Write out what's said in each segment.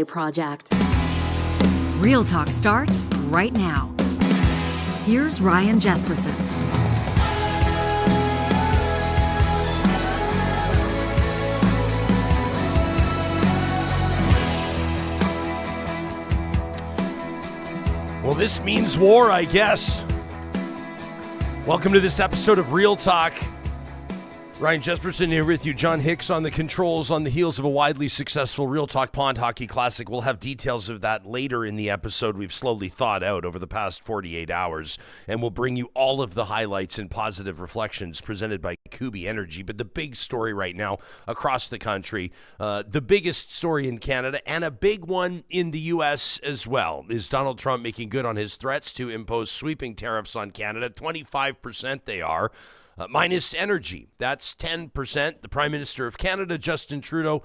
project. Real Talk starts right now. Here's Ryan Jesperson. Well, this means war, I guess. Welcome to this episode of Real Talk. Ryan Jesperson here with you. John Hicks on the controls on the heels of a widely successful Real Talk Pond Hockey Classic. We'll have details of that later in the episode. We've slowly thought out over the past 48 hours, and we'll bring you all of the highlights and positive reflections presented by Kuby Energy. But the big story right now across the country, the biggest story in Canada and a big one in the U.S. as well, is Donald Trump making good on his threats to impose sweeping tariffs on Canada. 25% they are. Minus energy, that's 10%. The Prime Minister of Canada, Justin Trudeau,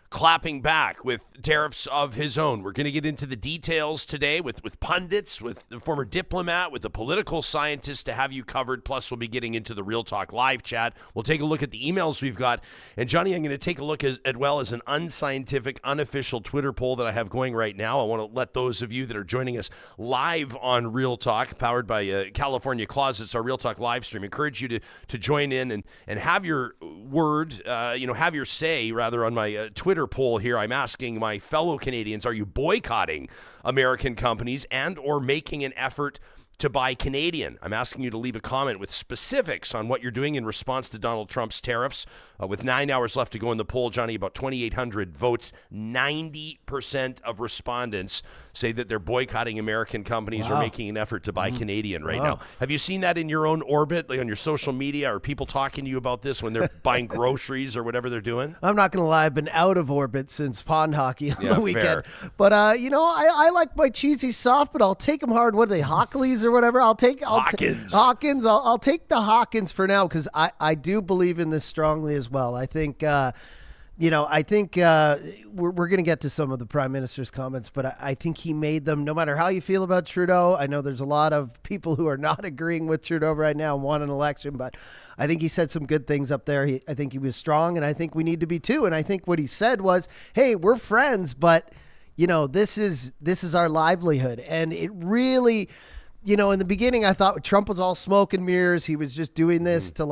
clapping back with tariffs of his own. We're going to get into the details today with pundits, with the former diplomat, with the political scientist to have you covered. Plus, we'll be getting into the Real Talk live chat. We'll take a look at the emails we've got. And Johnny, I'm going to take a look as well as an unscientific, unofficial Twitter poll that I have going right now. I want to let those of you that are joining us live on Real Talk, powered by California Closets, our Real Talk live stream, encourage you to join in and have your word, have your say, rather, on my Twitter poll here. I'm asking my fellow Canadians, are you boycotting American companies and or making an effort to buy Canadian? I'm asking you to leave a comment with specifics on what you're doing in response to Donald Trump's tariffs. With 9 hours left to go in the poll, Johnny, about 2,800 votes, 90% of respondents say that they're boycotting American companies or making an effort to buy Canadian right now. Have you seen that in your own orbit, like on your social media? Are people talking to you about this when they're buying groceries or whatever they're doing? I'm not going to lie. I've been out of orbit since pond hockey on the weekend. Fair. But, I like my cheesy soft, but I'll take them hard. What are they, Hockleys or whatever? Hawkins. Hawkins. I'll take the Hawkins for now because I do believe in this strongly as well. I think, we're going to get to some of the Prime Minister's comments, but I think he made them, no matter how you feel about Trudeau. I know there's a lot of people who are not agreeing with Trudeau right now and want an election, but I think he said some good things up there. I think he was strong, and I think we need to be too. And I think what he said was, hey, we're friends, but, this is our livelihood. And it really... in the beginning, I thought Trump was all smoke and mirrors. He was just doing this to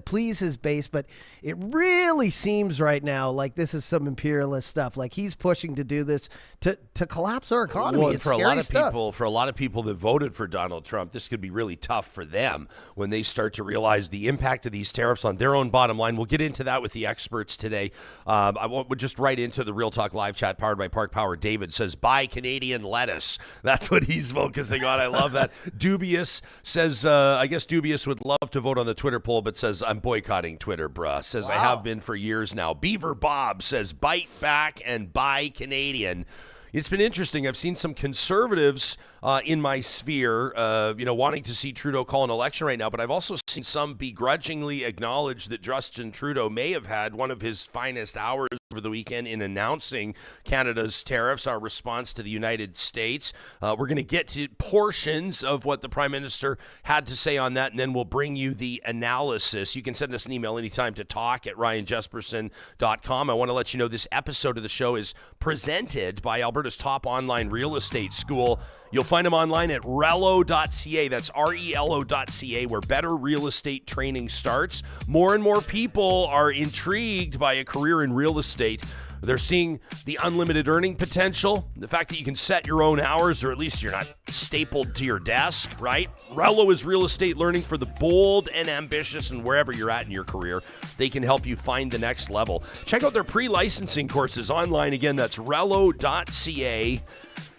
please his base. But it really seems right now like this is some imperialist stuff. Like he's pushing to do this to collapse our economy. Well, it's for a scary lot of stuff. for a lot of people that voted for Donald Trump, this could be really tough for them when they start to realize the impact of these tariffs on their own bottom line. We'll get into that with the experts today. We'll just right into the Real Talk live chat powered by Park Power. David says, buy Canadian lettuce. That's what he's focusing on. I love that. Dubious says, I guess Dubious would love to vote on the Twitter poll, but says, I'm boycotting Twitter, bruh. Says, I have been for years now. Beaver Bob says, bite back and buy Canadian. It's been interesting. I've seen some conservatives in my sphere, wanting to see Trudeau call an election right now, but I've also seen some begrudgingly acknowledge that Justin Trudeau may have had one of his finest hours over the weekend in announcing Canada's tariffs, our response to the United States. We're going to get to portions of what the Prime Minister had to say on that, and then we'll bring you the analysis. You can send us an email anytime to talk@ryanjesperson.com. I want to let you know this episode of the show is presented by Alberta's top online real estate school. You'll find them online at relo.ca. That's RELO.ca, where better real estate training starts. More and more people are intrigued by a career in real estate. They're seeing the unlimited earning potential, the fact that you can set your own hours, or at least you're not stapled to your desk, right? Relo is real estate learning for the bold and ambitious, and wherever you're at in your career, they can help you find the next level. Check out their pre-licensing courses online. Again, that's relo.ca.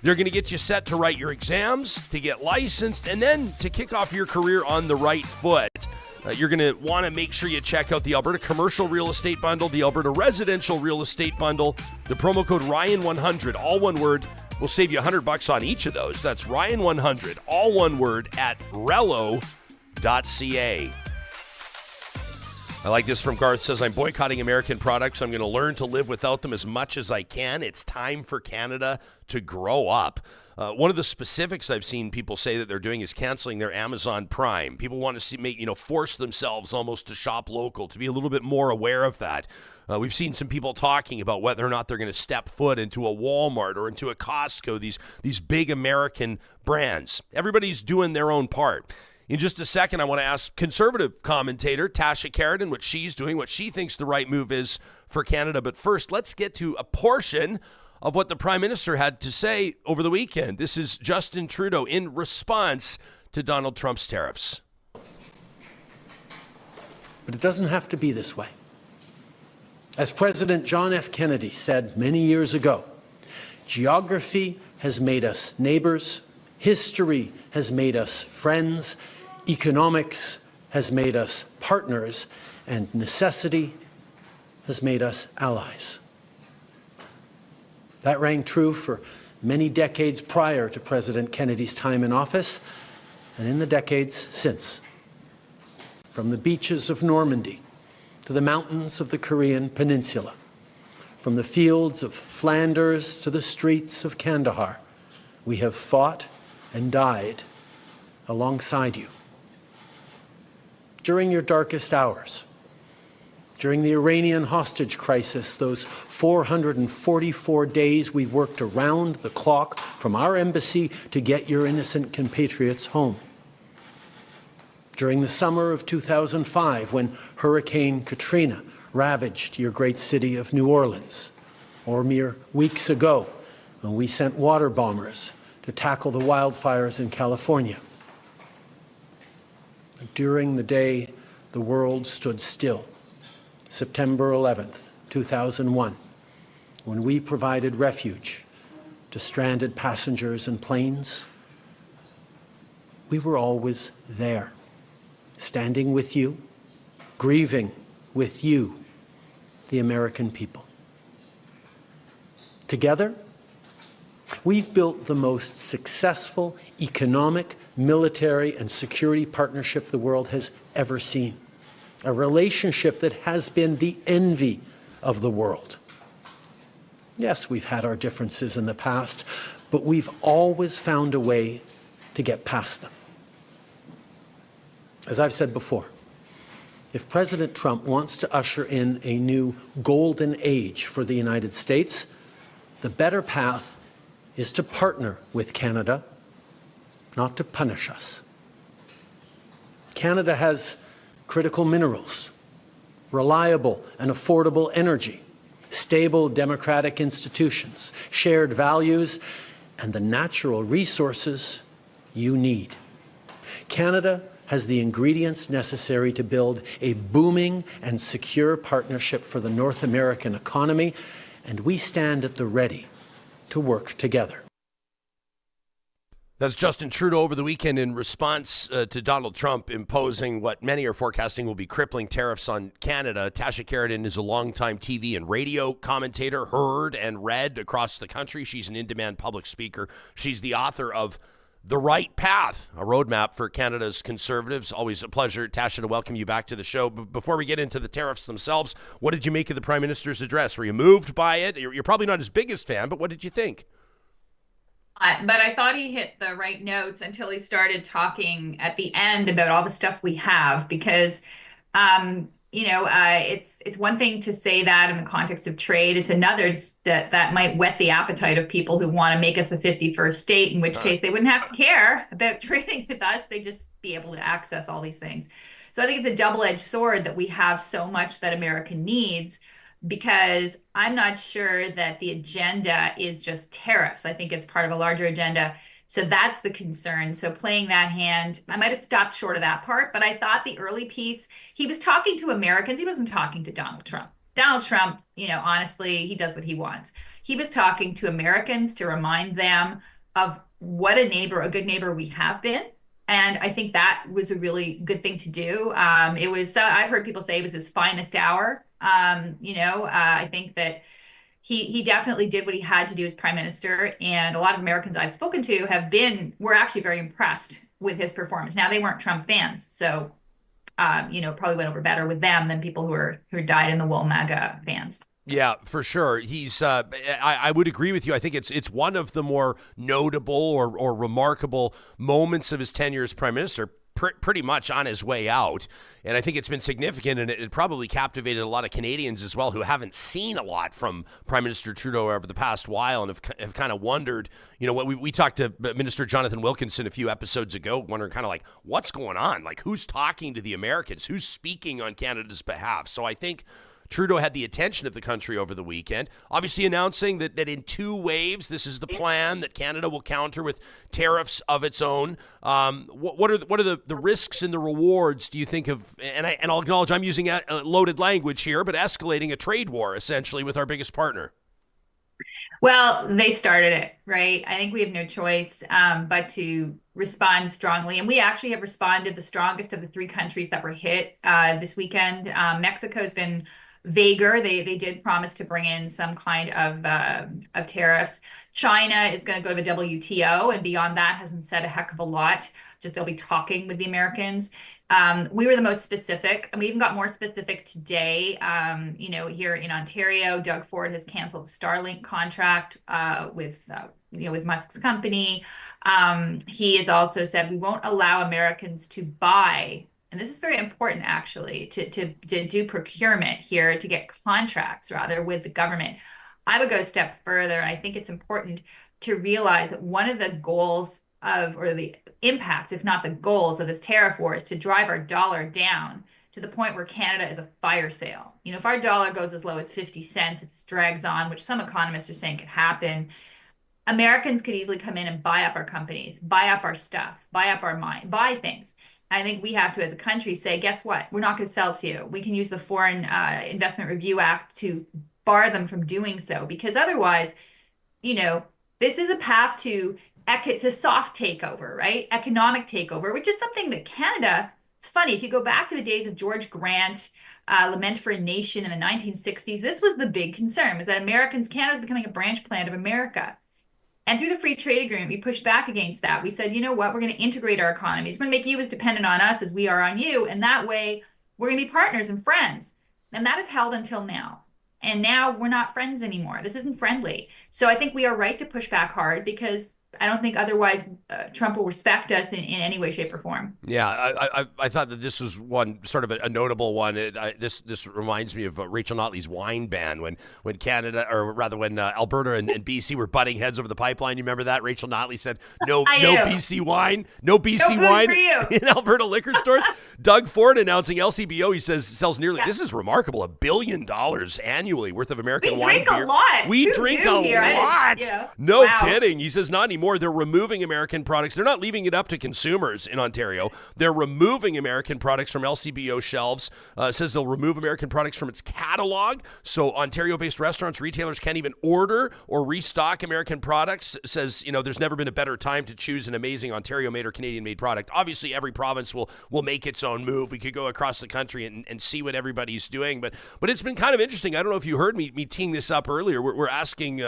They're going to get you set to write your exams, to get licensed, and then to kick off your career on the right foot. You're going to want to make sure you check out the Alberta Commercial Real Estate Bundle, the Alberta Residential Real Estate Bundle. The promo code Ryan100, all one word, will save you $100 on each of those. That's Ryan100, all one word, at relo.ca. I like this from Garth. Says, I'm boycotting American products. I'm going to learn to live without them as much as I can. It's time for Canada to grow up. One of the specifics I've seen people say that they're doing is canceling their Amazon Prime. People want to force themselves almost to shop local, to be a little bit more aware of that. We've seen some people talking about whether or not they're going to step foot into a Walmart or into a Costco, these big American brands. Everybody's doing their own part. In just a second, I want to ask conservative commentator Tasha Kheiriddin what she's doing, what she thinks the right move is for Canada. But first, let's get to a portion of what the Prime Minister had to say over the weekend. This is Justin Trudeau in response to Donald Trump's tariffs. But it doesn't have to be this way. As President John F. Kennedy said many years ago, geography has made us neighbors, history has made us friends, economics has made us partners, and necessity has made us allies. That rang true for many decades prior to President Kennedy's time in office and in the decades since. From the beaches of Normandy to the mountains of the Korean Peninsula, from the fields of Flanders to the streets of Kandahar, we have fought and died alongside you. During your darkest hours, during the Iranian hostage crisis, those 444 days we worked around the clock from our embassy to get your innocent compatriots home. During the summer of 2005, when Hurricane Katrina ravaged your great city of New Orleans, or mere weeks ago, when we sent water bombers to tackle the wildfires in California. During the day the world stood still, September 11th, 2001, when we provided refuge to stranded passengers and planes, we were always there, standing with you, grieving with you, the American people. Together, we've built the most successful economic, military, and security partnership the world has ever seen. A relationship that has been the envy of the world. Yes, we've had our differences in the past, but we've always found a way to get past them. As I've said before, if President Trump wants to usher in a new golden age for the United States, the better path is to partner with Canada, not to punish us. Canada has critical minerals, reliable and affordable energy, stable democratic institutions, shared values, and the natural resources you need. Canada has the ingredients necessary to build a booming and secure partnership for the North American economy, and we stand at the ready to work together. That's Justin Trudeau over the weekend in response to Donald Trump imposing what many are forecasting will be crippling tariffs on Canada. Tasha Kheiriddin is a longtime TV and radio commentator, heard and read across the country. She's an in-demand public speaker. She's the author of The Right Path, a roadmap for Canada's conservatives. Always a pleasure, Tasha, to welcome you back to the show. But before we get into the tariffs themselves, what did you make of the Prime Minister's address? Were you moved by it? You're probably not his biggest fan, but what did you think? But I thought he hit the right notes until he started talking at the end about all the stuff we have, because, it's one thing to say that in the context of trade. It's another that might whet the appetite of people who want to make us the 51st state, in which case they wouldn't have to care about trading with us. They'd just be able to access all these things. So I think it's a double-edged sword that we have so much that America needs, because I'm not sure that the agenda is just tariffs. I think it's part of a larger agenda. So that's the concern. So playing that hand, I might have stopped short of that part, but I thought the early piece, he was talking to Americans. He wasn't talking to Donald Trump. Donald Trump, honestly, he does what he wants. He was talking to Americans to remind them of what a good neighbor we have been. And I think that was a really good thing to do. It was, I've heard people say it was his finest hour. I think that he definitely did what he had to do as prime minister. And a lot of Americans I've spoken to were actually very impressed with his performance. Now, they weren't Trump fans, so probably went over better with them than people who died in the wool MAGA fans. Yeah, for sure. He's. I would agree with you. I think it's one of the more notable or remarkable moments of his tenure as prime minister. Pretty much on his way out, and I think it's been significant, and it probably captivated a lot of Canadians as well who haven't seen a lot from Prime Minister Trudeau over the past while, and have kind of wondered. What we talked to Minister Jonathan Wilkinson a few episodes ago, wondering kind of like what's going on, like who's talking to the Americans, who's speaking on Canada's behalf. So I think Trudeau had the attention of the country over the weekend, obviously announcing that in 2 waves, this is the plan, that Canada will counter with tariffs of its own. What are the risks and the rewards, do you think, of, and I'll acknowledge I'm using a loaded language here, but escalating a trade war, essentially, with our biggest partner? Well, they started it, right? I think we have no choice but to respond strongly. And we actually have responded the strongest of the 3 countries that were hit this weekend. Mexico's been vaguer. They did promise to bring in some kind of tariffs. China is going to go to the WTO, and beyond that hasn't said a heck of a lot. Just they'll be talking with the Americans. We were the most specific, and we even got more specific today. Here in Ontario, Doug Ford has canceled the Starlink contract with Musk's company. He has also said we won't allow Americans to buy. And this is very important, actually, to do procurement here, to get contracts, rather, with the government. I would go a step further. And I think it's important to realize that one of the goals or the impacts, if not the goals of this tariff war, is to drive our dollar down to the point where Canada is a fire sale. If our dollar goes as low as 50 cents, it drags on, which some economists are saying could happen. Americans could easily come in and buy up our companies, buy up our stuff, buy up our mine, buy things. I think we have to, as a country, say, guess what? We're not going to sell to you. We can use the Foreign Investment Review Act to bar them from doing so, because otherwise, this is a path to it's a soft takeover, right? Economic takeover, which is something that Canada, it's funny, if you go back to the days of George Grant, Lament for a Nation in the 1960s, this was the big concern, was that Canada was becoming a branch plant of America. And through the free trade agreement, we pushed back against that. We said, you know what, we're going to integrate our economies. We're going to make you as dependent on us as we are on you. And that way, we're going to be partners and friends. And that is held until now. And now we're not friends anymore. This isn't friendly. So I think we are right to push back hard, because I don't think otherwise Trump will respect us in any way, shape, or form. Yeah, I thought that this was one sort of a notable one. This reminds me of Rachel Notley's wine ban when Canada, or rather when Alberta and BC were butting heads over the pipeline. You remember that? Rachel Notley said, no BC wine, no BC wine in Alberta liquor stores. Doug Ford announcing LCBO, he says, sells nearly, this is remarkable, $1 billion annually worth of American wine. We drink a lot. We drink a lot. No kidding. He says, not anymore. They're removing American products. They're not leaving it up to consumers in Ontario. They're removing American products from LCBO shelves. Says they'll remove American products from its catalog. So Ontario-based restaurants, retailers can't even order or restock American products. Says, there's never been a better time to choose an amazing Ontario-made or Canadian-made product. Obviously, every province will make its own move. We could go across the country and see what everybody's doing. But it's been kind of interesting. I don't know if you heard me teeing this up earlier. We're asking,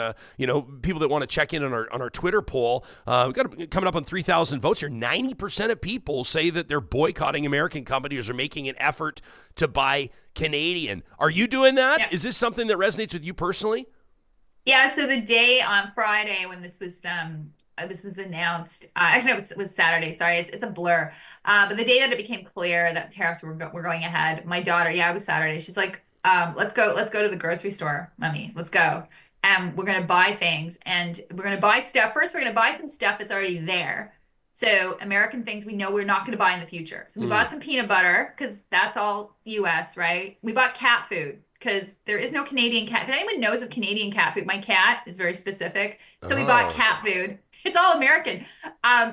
people that want to check in on our Twitter poll. We've got coming up on 3,000 votes here. 90% of people say that they're boycotting American companies or making an effort to buy Canadian. Are you doing that? Yeah. Is this something that resonates with you personally? Yeah. So the day on Friday when this was announced, actually it was Saturday. Sorry, it's a blur. But the day that it became clear that tariffs were going ahead, my daughter, it was Saturday. She's like, let's go to the grocery store, Mommy. Let's go. And we're going to buy things, and we're going to buy stuff. First, we're going to buy some stuff that's already there. So American things we know we're not going to buy in the future. So we bought some peanut butter, because that's all U.S., right? We bought cat food, because there is no Canadian cat. If anyone knows of Canadian cat food, my cat is very specific. So we bought cat food. It's all American.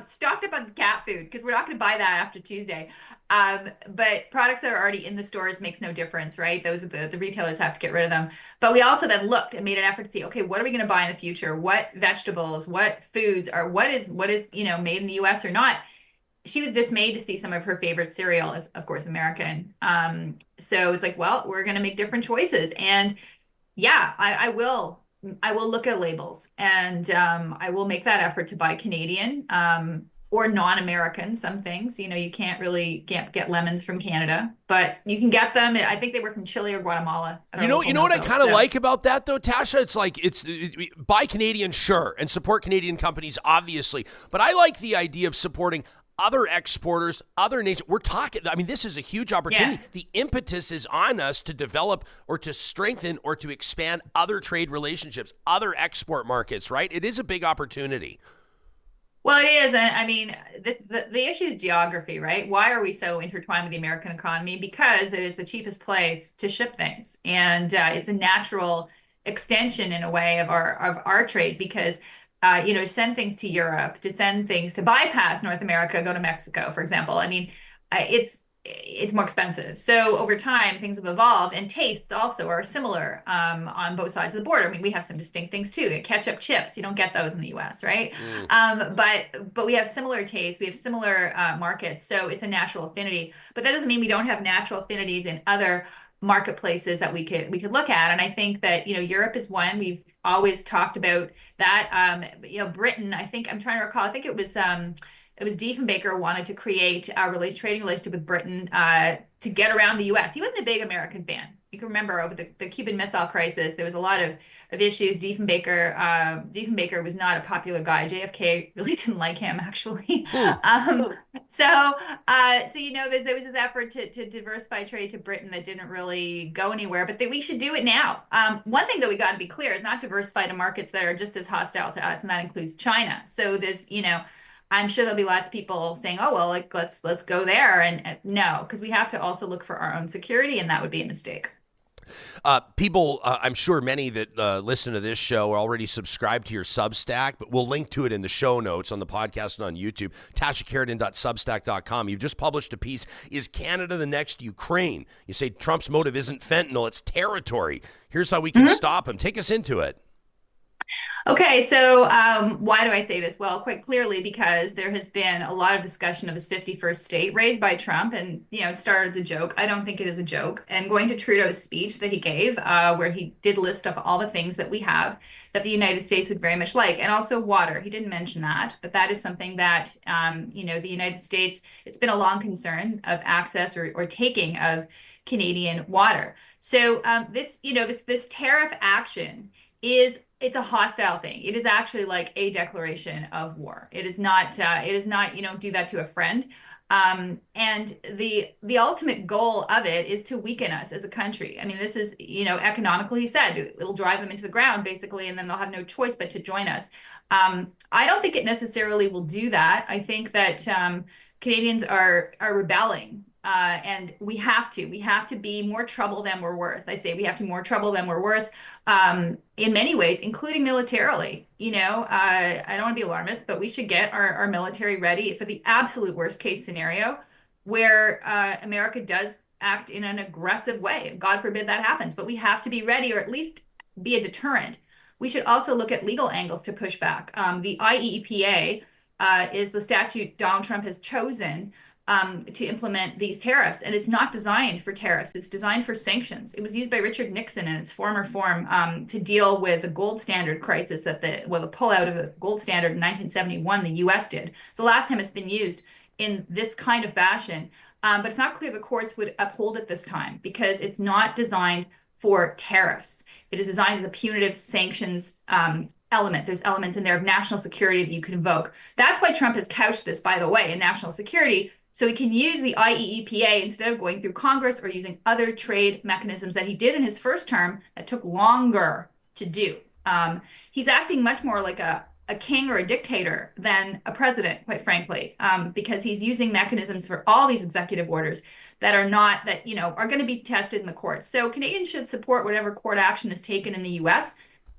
Stocked up on cat food, because we're not going to buy that after Tuesday. But products that are already in the stores makes no difference, right? Those are the retailers have to get rid of them. But we also then looked and made an effort to see, okay, what are we going to buy in the future? What vegetables, what foods are, what is made in the US or not? She was dismayed to see some of her favorite cereal is, of course, American. So it's like, well, we're going to make different choices. And yeah, I will look at labels, and I will make that effort to buy Canadian. or non-American, some things. You can't get lemons from Canada, but you can get them. I think they were from Chile or Guatemala. You know what I kind of like about that, though, Tasha? It's like, buy Canadian, sure, and support Canadian companies, obviously. But I like the idea of supporting other exporters, other nations. We're talking, I mean, this is a huge opportunity. Yeah. The impetus is on us to develop or to strengthen or to expand other trade relationships, other export markets, right? It is a big opportunity. Well, it is. And I mean, the issue is geography, right? Why are we so intertwined with the American economy? Because it is the cheapest place to ship things. And it's a natural extension in a way of our trade because, to send things to Europe, to send things to bypass North America, go to Mexico, for example. I mean, it's more expensive. So over time, things have evolved, and tastes also are similar on both sides of the border. I mean, we have some distinct things too. Ketchup, chips, you don't get those in the U.S., right? But we have similar tastes. We have similar markets. So it's a natural affinity. But that doesn't mean we don't have natural affinities in other marketplaces that we could look at. And I think that Europe is one. We've always talked about that. Britain. I think I'm trying to recall. I think it was Diefenbaker wanted to create a trading relationship with Britain to get around the U.S. He wasn't a big American fan. You can remember over the Cuban Missile Crisis, there was a lot of issues. Diefenbaker was not a popular guy. JFK really didn't like him, actually. So there was this effort to diversify trade to Britain that didn't really go anywhere, but we should do it now. One thing that we got to be clear is not diversify to markets that are just as hostile to us, and that includes China. So there's, I'm sure there'll be lots of people saying, "Oh, well, like let's go there," and no, because we have to also look for our own security, and that would be a mistake. People, I'm sure many that listen to this show are already subscribed to your Substack, but we'll link to it in the show notes on the podcast and on YouTube. TashaKheiriddin.substack.com. You've just published a piece, Is Canada the Next Ukraine? You say Trump's motive isn't fentanyl, it's territory. Here's how we can stop him. Take us into it. Okay, so why do I say this? Well, quite clearly because there has been a lot of discussion of his 51st state raised by Trump, and it started as a joke. I don't think it is a joke. And going to Trudeau's speech that he gave, where he did list up all the things that we have that the United States would very much like, and also water. He didn't mention that, but that is something that the United States. It's been a long concern of access or taking of Canadian water. So this tariff action it's a hostile thing. It is actually like a declaration of war. It is not, you don't do that to a friend. And the ultimate goal of it is to weaken us as a country. I mean, this is, economically, he said, it'll drive them into the ground, basically, and then they'll have no choice but to join us. I don't think it necessarily will do that. I think that Canadians are rebelling. And we have to be more trouble than we're worth. I say we have to be more trouble than we're worth in many ways, including militarily. I don't want to be alarmist, but we should get our military ready for the absolute worst case scenario where America does act in an aggressive way. God forbid that happens, but we have to be ready, or at least be a deterrent. We should also look at legal angles to push back. The IEEPA is the statute Donald Trump has chosen to implement these tariffs. And it's not designed for tariffs. It's designed for sanctions. It was used by Richard Nixon in its former form to deal with the gold standard crisis that the pullout of the gold standard in 1971, the U.S. did. It's the last time it's been used in this kind of fashion. But it's not clear the courts would uphold it this time because it's not designed for tariffs. It is designed as a punitive sanctions element. There's elements in there of national security that you can invoke. That's why Trump has couched this, by the way, in national security. So he can use the IEEPA instead of going through Congress or using other trade mechanisms that he did in his first term that took longer to do. He's acting much more like a king or a dictator than a president, quite frankly, because he's using mechanisms for all these executive orders that are going to be tested in the courts. So Canadians should support whatever court action is taken in the U.S.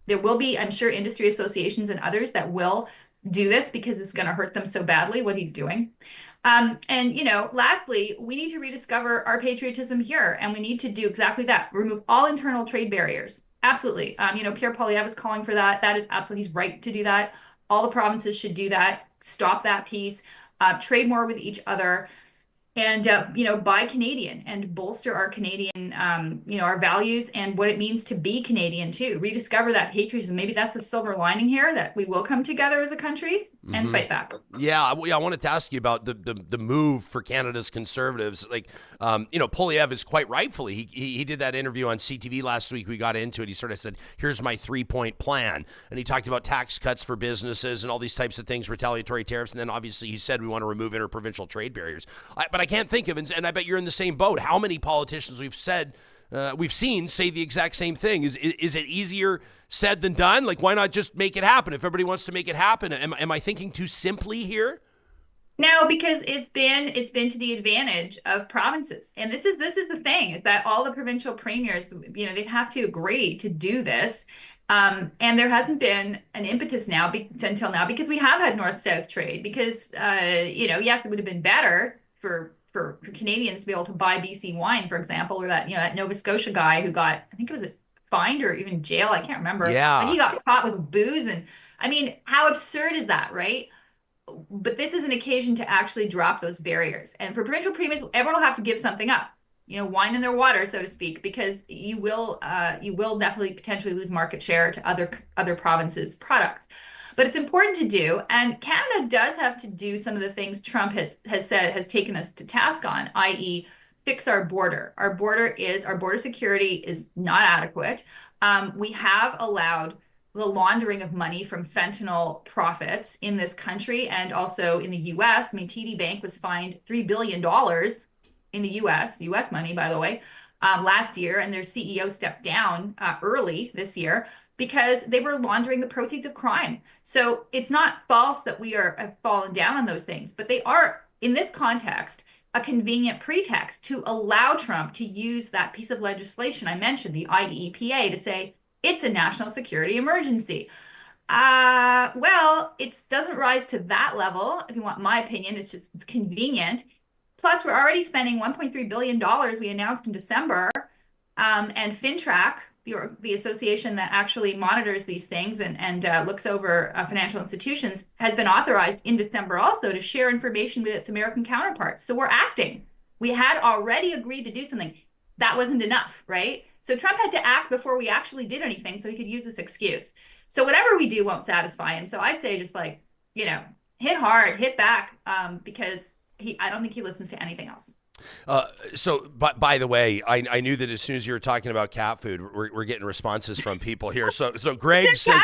There will be, I'm sure, industry associations and others that will do this because it's going to hurt them so badly, what he's doing. Lastly, we need to rediscover our patriotism here, and we need to do exactly that. Remove all internal trade barriers. Absolutely. Pierre Poilievre is calling for that. That is absolutely, he's right to do that. All the provinces should do that. Stop that piece. Trade more with each other. And, buy Canadian and bolster our Canadian, our values and what it means to be Canadian too. Rediscover that patriotism. Maybe that's the silver lining here, that we will come together as a country. and fight back. Yeah, I wanted to ask you about the move for Canada's Conservatives. Like, Poilievre is quite rightfully, he did that interview on CTV last week. We got into it. He sort of said, here's my 3-point plan. And he talked about tax cuts for businesses and all these types of things, retaliatory tariffs. And then obviously he said we want to remove interprovincial trade barriers. But I can't think of, and I bet you're in the same boat, how many politicians we've seen say the exact same thing. Is it easier said than done? Like, why not just make it happen? If everybody wants to make it happen, am I thinking too simply here? No, because it's been to the advantage of provinces. And this is the thing, is that all the provincial premiers, they have to agree to do this. And there hasn't been an impetus until now, because we have had north-south trade, because, yes, it would have been better for Canadians to be able to buy BC wine, for example, or that Nova Scotia guy who got, I think it was fined or even jail, I can't remember. Yeah. But he got caught with booze. And I mean, how absurd is that, right? But this is an occasion to actually drop those barriers. And for provincial premiers, everyone will have to give something up, wine in their water, so to speak, because you will definitely potentially lose market share to other provinces' products. But it's important to do, and Canada does have to do some of the things Trump has taken us to task on, i.e., fix our border. Our border security is not adequate. We have allowed the laundering of money from fentanyl profits in this country and also in the U.S. I mean, TD Bank was fined $3 billion in the U.S. money, by the way, last year, and their CEO stepped down early this year because they were laundering the proceeds of crime. So it's not false that we have fallen down on those things, but they are, in this context, a convenient pretext to allow Trump to use that piece of legislation I mentioned, the IEEPA, to say it's a national security emergency. Well, it doesn't rise to that level. If you want my opinion, it's convenient. Plus, we're already spending $1.3 billion we announced in December, and FinTrack, the association that actually monitors these things and looks over financial institutions, has been authorized in December also to share information with its American counterparts. So we're acting. We had already agreed to do something. That wasn't enough, right? So Trump had to act before we actually did anything so he could use this excuse. So whatever we do won't satisfy him. So I say just hit hard, hit back, because I don't think he listens to anything else. But by the way, I knew that as soon as you were talking about cat food, we're getting responses from people here. So Greg says,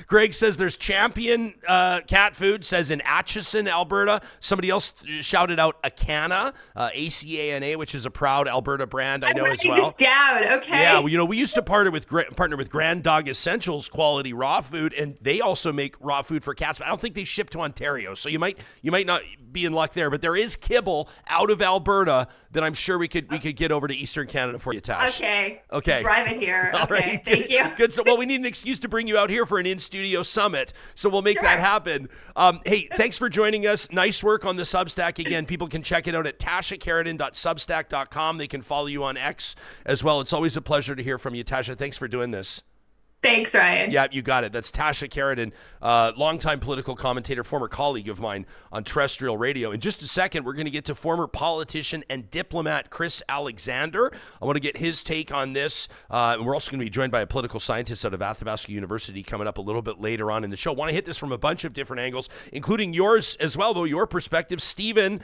Greg says there's Champion cat food, says in Atchison, Alberta. Somebody else shouted out Acana, ACANA, which is a proud Alberta brand I know as well. This down. Okay. Yeah, we used to partner with Grand Dog Essentials quality raw food, and they also make raw food for cats, but I don't think they ship to Ontario. So you might not be in luck there, but there is kibble out of Alberta that I'm sure we could get over to Eastern Canada for you, Tash. Okay. Drive it here. All okay. Right. Thank you. Good. So, we need an excuse to bring you out here for an in-studio summit. So we'll make that happen. Hey, thanks for joining us. Nice work on the Substack. Again, people can check it out at TashaKheiriddin.substack.com. They can follow you on X as well. It's always a pleasure to hear from you, Tasha. Thanks for doing this. Thanks, Ryan. Yeah, you got it. That's Tasha Kheiriddin, longtime political commentator, former colleague of mine on terrestrial radio. In just a second, we're going to get to former politician and diplomat Chris Alexander. I want to get his take on this. And we're also going to be joined by a political scientist out of Athabasca University coming up a little bit later on in the show. I want to hit this from a bunch of different angles, including yours as well, though, your perspective. Stephen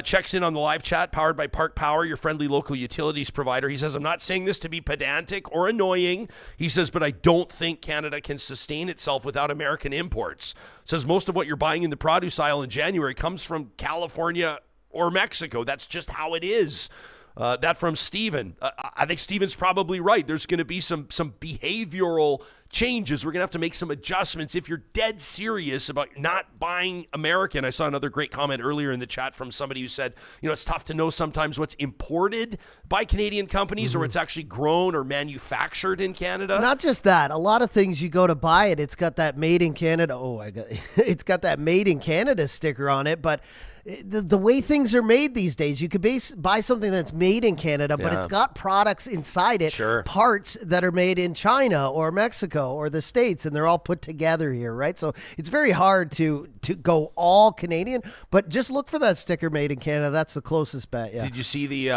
checks in on the live chat, powered by Park Power, your friendly local utilities provider. He says, I'm not saying this to be pedantic or annoying. He says, but I don't think Canada can sustain itself without American imports. Says most of what you're buying in the produce aisle in January comes from California or Mexico. That's just how it is. That from Stephen. I think Stephen's probably right. There's going to be some behavioral changes. We're going to have to make some adjustments if you're dead serious about not buying American. I saw another great comment earlier in the chat from somebody who said, it's tough to know sometimes what's imported by Canadian companies or what's actually grown or manufactured in Canada. Not just that. A lot of things you go to buy it, it's got that made in Canada. It's got that made in Canada sticker on it, but the way things are made these days. You could buy something that's made in Canada, but Yeah. it's got products inside it, Sure. parts that are made in China or Mexico or the States, and they're all put together here, right? So it's very hard to go all Canadian, but just look for that sticker made in Canada. That's the closest bet, yeah. Did you see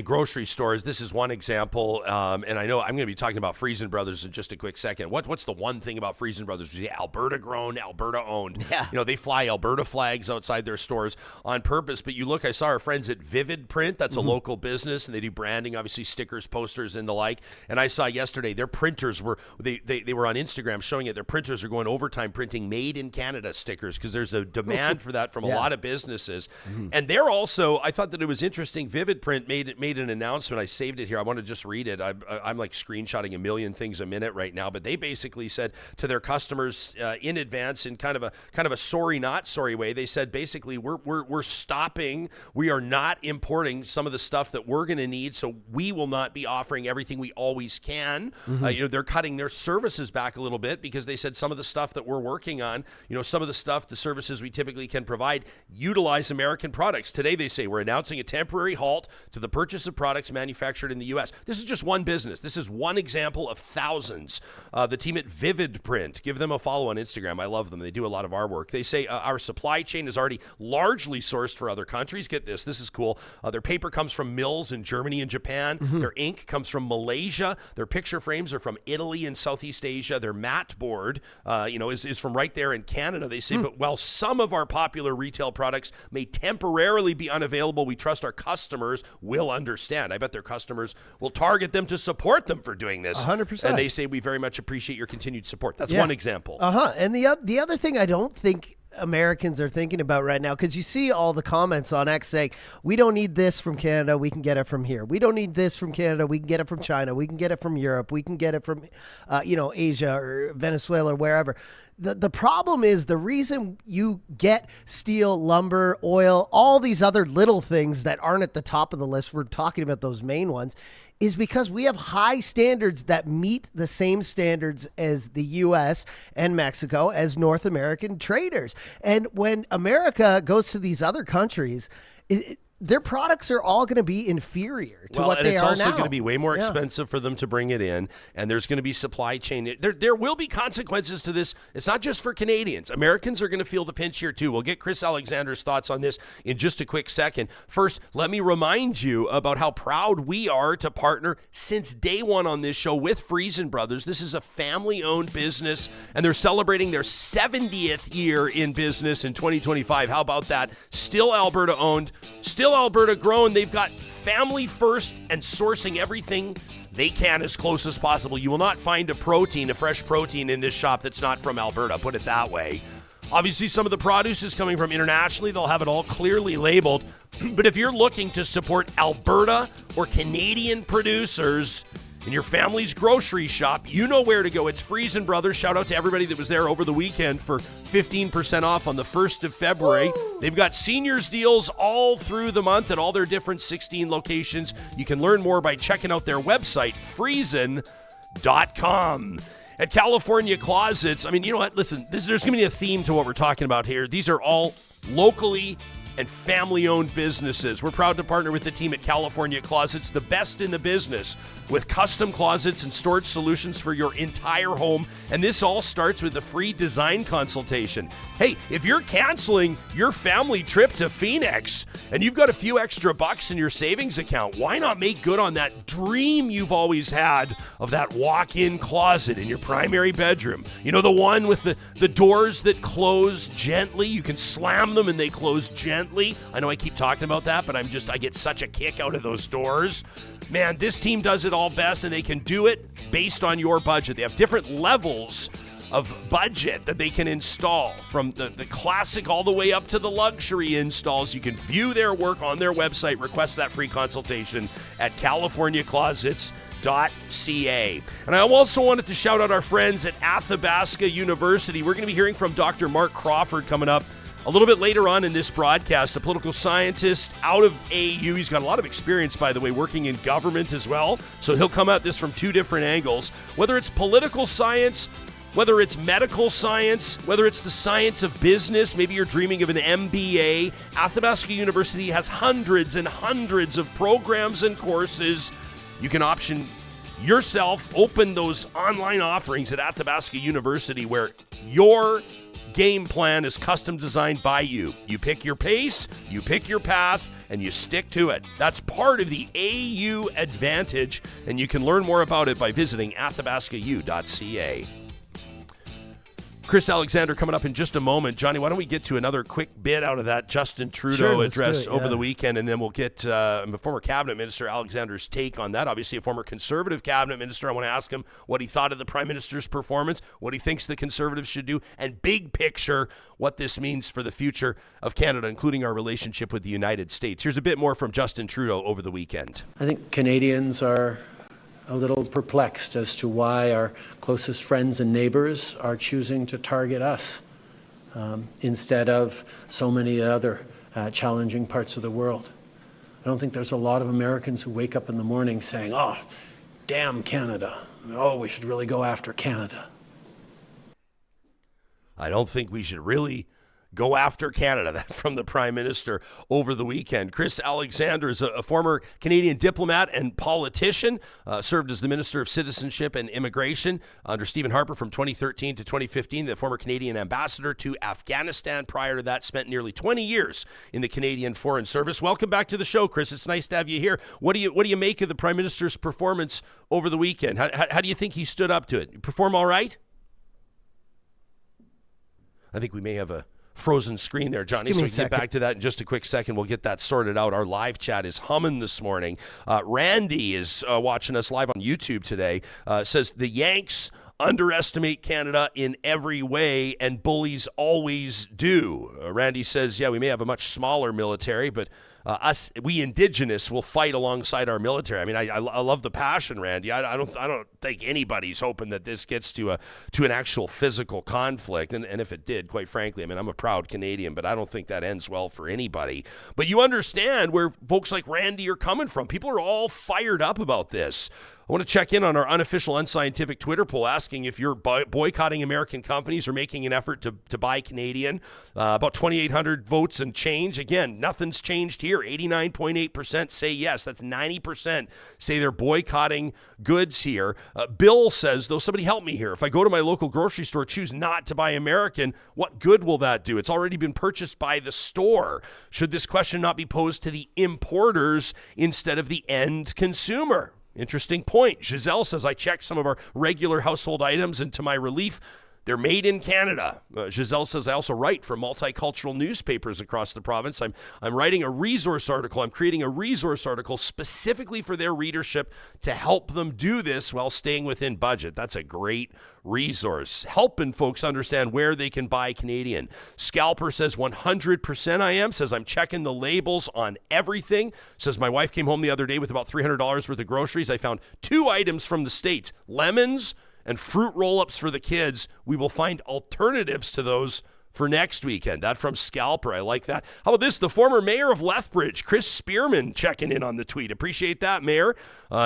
grocery stores? This is one example, and I know I'm going to be talking about Friesen Brothers in just a quick second. What's the one thing about Friesen Brothers? Alberta grown, Alberta owned. Yeah. They fly Alberta flags outside their stores on purpose. But you look, I saw our friends at Vivid Print. That's a local business, and they do branding, obviously stickers, posters, and the like. And I saw yesterday their printers were they were on Instagram showing it. Their printers are going overtime printing made in Canada stickers because there's a demand for that from a lot of businesses. And they're also, I thought that it was interesting. Vivid Print made an announcement. I saved it here. I want to just read it. I'm like screenshotting a million things a minute right now, but they basically said to their customers in advance in kind of a sorry not sorry way. They said basically we're stopping. We are not importing some of the stuff that we're going to need, so we will not be offering everything we always can. They're cutting their services back a little bit because they said some of the stuff that we're working on, some of the stuff, the services we typically can provide, utilize American products. Today they say we're announcing a temporary halt to the purchase of products manufactured in the U.S. This is just one business. This is one example of thousands. The team at Vivid Print, give them a follow on Instagram. I love them. They do a lot of our work. They say our supply chain is already largely sourced for other countries. Get this. This is cool. Their paper comes from mills in Germany and Japan. Their ink comes from Malaysia. Their picture frames are from Italy and Southeast Asia. Their mat board, is from right there in Canada. They say, but while some of our popular retail products may temporarily be unavailable, we trust our customers will understand. I bet their customers will target them to support them for doing this. 100%. And they say, we very much appreciate your continued support. That's one example. And the other thing I don't think Americans are thinking about right now, because you see all the comments on X saying, we don't need this from Canada, we can get it from here. We don't need this from Canada, we can get it from China. We can get it from Europe. We can get it from, Asia or Venezuela or wherever. The problem is the reason you get steel, lumber, oil, all these other little things that aren't at the top of the list, we're talking about those main ones, is because we have high standards that meet the same standards as the U.S. and Mexico as North American traders. And when America goes to these other countries, their products are all going to be inferior to what they are now. It's also going to be way more expensive for them to bring it in, and there's going to be supply chain. There will be consequences to this. It's not just for Canadians. Americans are going to feel the pinch here, too. We'll get Chris Alexander's thoughts on this in just a quick second. First, let me remind you about how proud we are to partner since day one on this show with Friesen Brothers. This is a family-owned business, and they're celebrating their 70th year in business in 2025. How about that? Still Alberta-owned, still Alberta grown. They've got family first and sourcing everything they can as close as possible. You will not find a fresh protein in this shop that's not from Alberta, put it that way. Obviously, some of the produce is coming from internationally. They'll have it all clearly labeled. But if you're looking to support Alberta or Canadian producers in your family's grocery shop, you know where to go. It's Friesen Brothers. Shout out to everybody that was there over the weekend for 15% off on the 1st of February. Woo! They've got seniors deals all through the month at all their different 16 locations. You can learn more by checking out their website, friesen.com. At California Closets, you know what? Listen, there's going to be a theme to what we're talking about here. These are all locally and family-owned businesses. We're proud to partner with the team at California Closets, the best in the business, with custom closets and storage solutions for your entire home. And this all starts with a free design consultation. Hey, if you're canceling your family trip to Phoenix and you've got a few extra bucks in your savings account, why not make good on that dream you've always had of that walk-in closet in your primary bedroom? You know, the one with the doors that close gently. You can slam them and they close gently. I know I keep talking about that, but I get such a kick out of those doors. Man, this team does it all best, and they can do it based on your budget. They have different levels of budget that they can install, from the classic all the way up to the luxury installs. You can view their work on their website. Request that free consultation at californiaclosets.ca. And I also wanted to shout out our friends at Athabasca University. We're going to be hearing from Dr. Mark Crawford coming up a little bit later on in this broadcast, a political scientist out of AU. He's got a lot of experience, by the way, working in government as well. So he'll come at this from two different angles. Whether it's political science Whether it's medical science, whether it's the science of business, maybe you're dreaming of an MBA, Athabasca University has hundreds and hundreds of programs and courses. You can option yourself, open those online offerings at Athabasca University where your game plan is custom designed by you. You pick your pace, you pick your path, and you stick to it. That's part of the AU advantage, and you can learn more about it by visiting athabascau.ca. Chris Alexander coming up in just a moment. Johnny, why don't we get to another quick bit out of that Justin Trudeau address over the weekend, and then we'll get former cabinet minister Alexander's take on that. Obviously, a former conservative cabinet minister. I want to ask him what he thought of the prime minister's performance, what he thinks the conservatives should do, and big picture, what this means for the future of Canada, including our relationship with the United States. Here's a bit more from Justin Trudeau over the weekend. I think Canadians are a little perplexed as to why our closest friends and neighbors are choosing to target us instead of so many other challenging parts of the world. I don't think there's a lot of Americans who wake up in the morning saying, "Oh, damn Canada. Oh, we should really go after Canada." I don't think we should really go after Canada. That from the Prime Minister over the weekend. Chris Alexander is a former Canadian diplomat and politician, served as the Minister of Citizenship and Immigration under Stephen Harper from 2013 to 2015, the former Canadian ambassador to Afghanistan. Prior to that, spent nearly 20 years in the Canadian Foreign Service. Welcome back to the show, Chris. It's nice to have you here. What do you make of the Prime Minister's performance over the weekend? How do you think he stood up to it? Perform all right? I think we may have a frozen screen there, Johnny, so we can get back to that in just a quick second. We'll get that sorted out. Our live chat is humming this morning. Randy is watching us live on YouTube today. Says the Yanks underestimate Canada in every way, and bullies always do. Randy says, yeah, we may have a much smaller military, but we Indigenous will fight alongside our military. I mean, I love the passion, Randy. I don't think anybody's hoping that this gets to an actual physical conflict. And if it did, quite frankly, I mean, I'm a proud Canadian, but I don't think that ends well for anybody. But you understand where folks like Randy are coming from. People are all fired up about this. I want to check in on our unofficial, unscientific Twitter poll asking if you're boycotting American companies or making an effort to buy Canadian. About 2,800 votes and change. Again, nothing's changed here. 89.8% say yes. That's 90% say they're boycotting goods here. Bill says, though, somebody help me here. If I go to my local grocery store, choose not to buy American, what good will that do? It's already been purchased by the store. Should this question not be posed to the importers instead of the end consumer? Interesting point. Giselle says, I checked some of our regular household items, and to my relief, they're made in Canada. Giselle says, I also write for multicultural newspapers across the province. I'm writing a resource article. I'm creating a resource article specifically for their readership to help them do this while staying within budget. That's a great resource, helping folks understand where they can buy Canadian. Scalper says 100% I am. Says I'm checking the labels on everything. Says my wife came home the other day with about $300 worth of groceries. I found 2 items from the States, lemons and fruit roll-ups for the kids. We will find alternatives to those for next weekend. That from Scalper. I like that. How about this? The former mayor of Lethbridge, Chris Spearman, checking in on the tweet. Appreciate that, Mayor.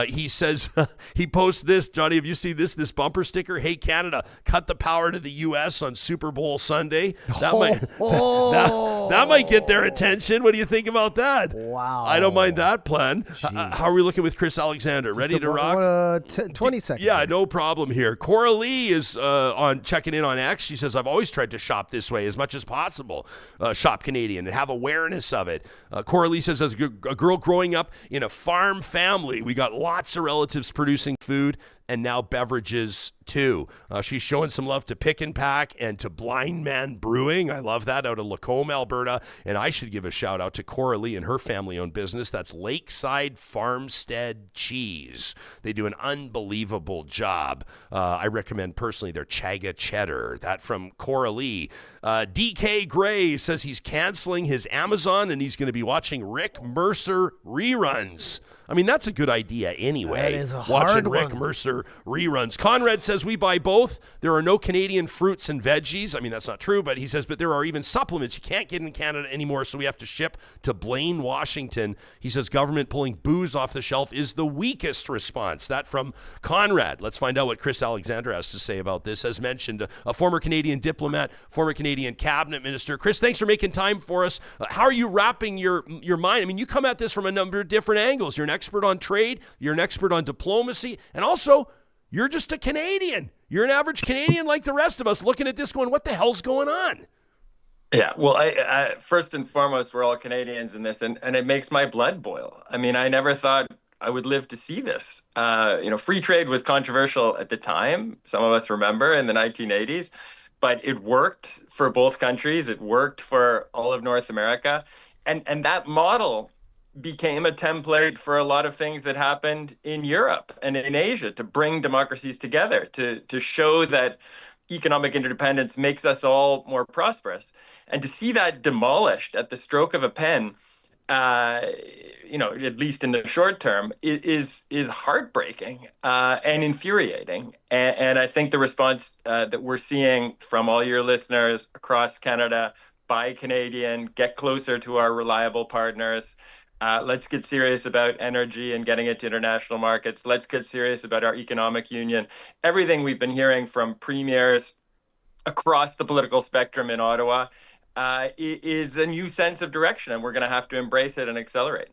He says, he posts this. Johnny, have you seen this bumper sticker? Hey, Canada, cut the power to the U.S. on Super Bowl Sunday. That might get their attention. What do you think about that? Wow. I don't mind that plan. How are we looking with Chris Alexander? Ready to rock? 20 seconds. Yeah, no problem here. Cora Lee is on checking in on X. She says, I've always tried to shop this way as much as possible. Shop Canadian and have awareness of it. Cora Lee says, as a girl growing up in a farm family, we got lots of relatives producing food and now beverages too. She's showing some love to Pick and Pack and to Blind Man Brewing. I love that, out of Lacombe, Alberta. And I should give a shout out to Cora Lee and her family-owned business. That's Lakeside Farmstead Cheese. They do an unbelievable job. I recommend personally their Chaga Cheddar. That from Cora Lee. DK Gray says he's canceling his Amazon and he's going to be watching Rick Mercer reruns. I mean, that's a good idea anyway. That is a Watching hard Rick one. Mercer their reruns. Conrad says we buy both. There are no Canadian fruits and veggies. I mean, that's not true, but he says, but there are even supplements you can't get in Canada anymore, so we have to ship to Blaine, Washington. He says government pulling booze off the shelf is the weakest response. That from Conrad. Let's find out what Chris Alexander has to say about this. As mentioned, a former Canadian diplomat, former Canadian cabinet minister. Chris, thanks for making time for us. How are you wrapping your mind? I mean, you come at this from a number of different angles. You're an expert on trade. You're an expert on diplomacy. And also, you're just a Canadian. You're an average Canadian like the rest of us looking at this going, what the hell's going on? Yeah, well, I first and foremost, we're all Canadians in this, and it makes my blood boil. I mean, I never thought I would live to see this. Free trade was controversial at the time. Some of us remember in the 1980s, but it worked for both countries. It worked for all of North America. And that model became a template for a lot of things that happened in Europe and in Asia to bring democracies together, to show that economic interdependence makes us all more prosperous. And to see that demolished at the stroke of a pen, at least in the short term, is heartbreaking and infuriating. And I think the response that we're seeing from all your listeners across Canada, buy Canadian, get closer to our reliable partners. Let's get serious about energy and getting it to international markets. Let's get serious about our economic union. Everything we've been hearing from premiers across the political spectrum in Ottawa is a new sense of direction, and we're going to have to embrace it and accelerate.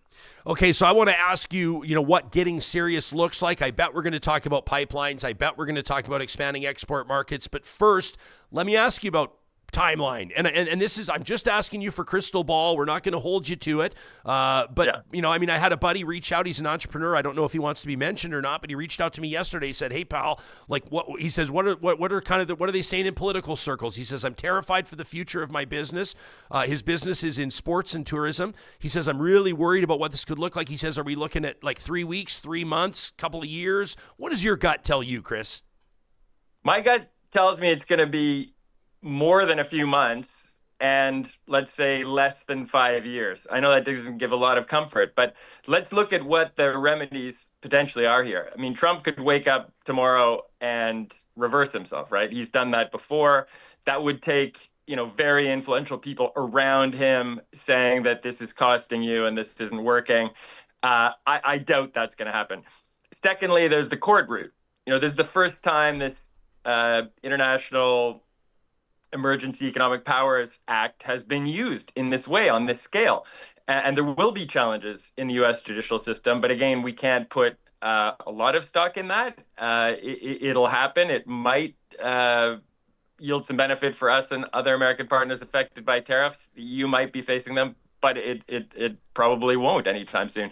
Okay, so I want to ask you, what getting serious looks like. I bet we're going to talk about pipelines. I bet we're going to talk about expanding export markets. But first, let me ask you about timeline. And this is, I'm just asking you for crystal ball. We're not going to hold you to it. But I had a buddy reach out. He's an entrepreneur. I don't know if he wants to be mentioned or not, but he reached out to me yesterday. He said, "Hey pal, like what he says, what are they saying in political circles?" He says, "I'm terrified for the future of my business." His business is in sports and tourism. He says, "I'm really worried about what this could look like." He says, "Are we looking at like 3 weeks, 3 months, couple of years?" What does your gut tell you, Chris? My gut tells me it's going to be more than a few months and let's say less than 5 years. I know that doesn't give a lot of comfort, but let's look at what the remedies potentially are here. I mean, Trump could wake up tomorrow and reverse himself, right? He's done that before. That would take, very influential people around him saying that this is costing you and this isn't working. I doubt that's going to happen. Secondly, there's the court route. This is the first time that International Emergency Economic Powers Act has been used in this way, on this scale. And there will be challenges in the U.S. judicial system. But again, we can't put a lot of stock in that. It'll happen. It might yield some benefit for us and other American partners affected by tariffs. You might be facing them, but it probably won't anytime soon.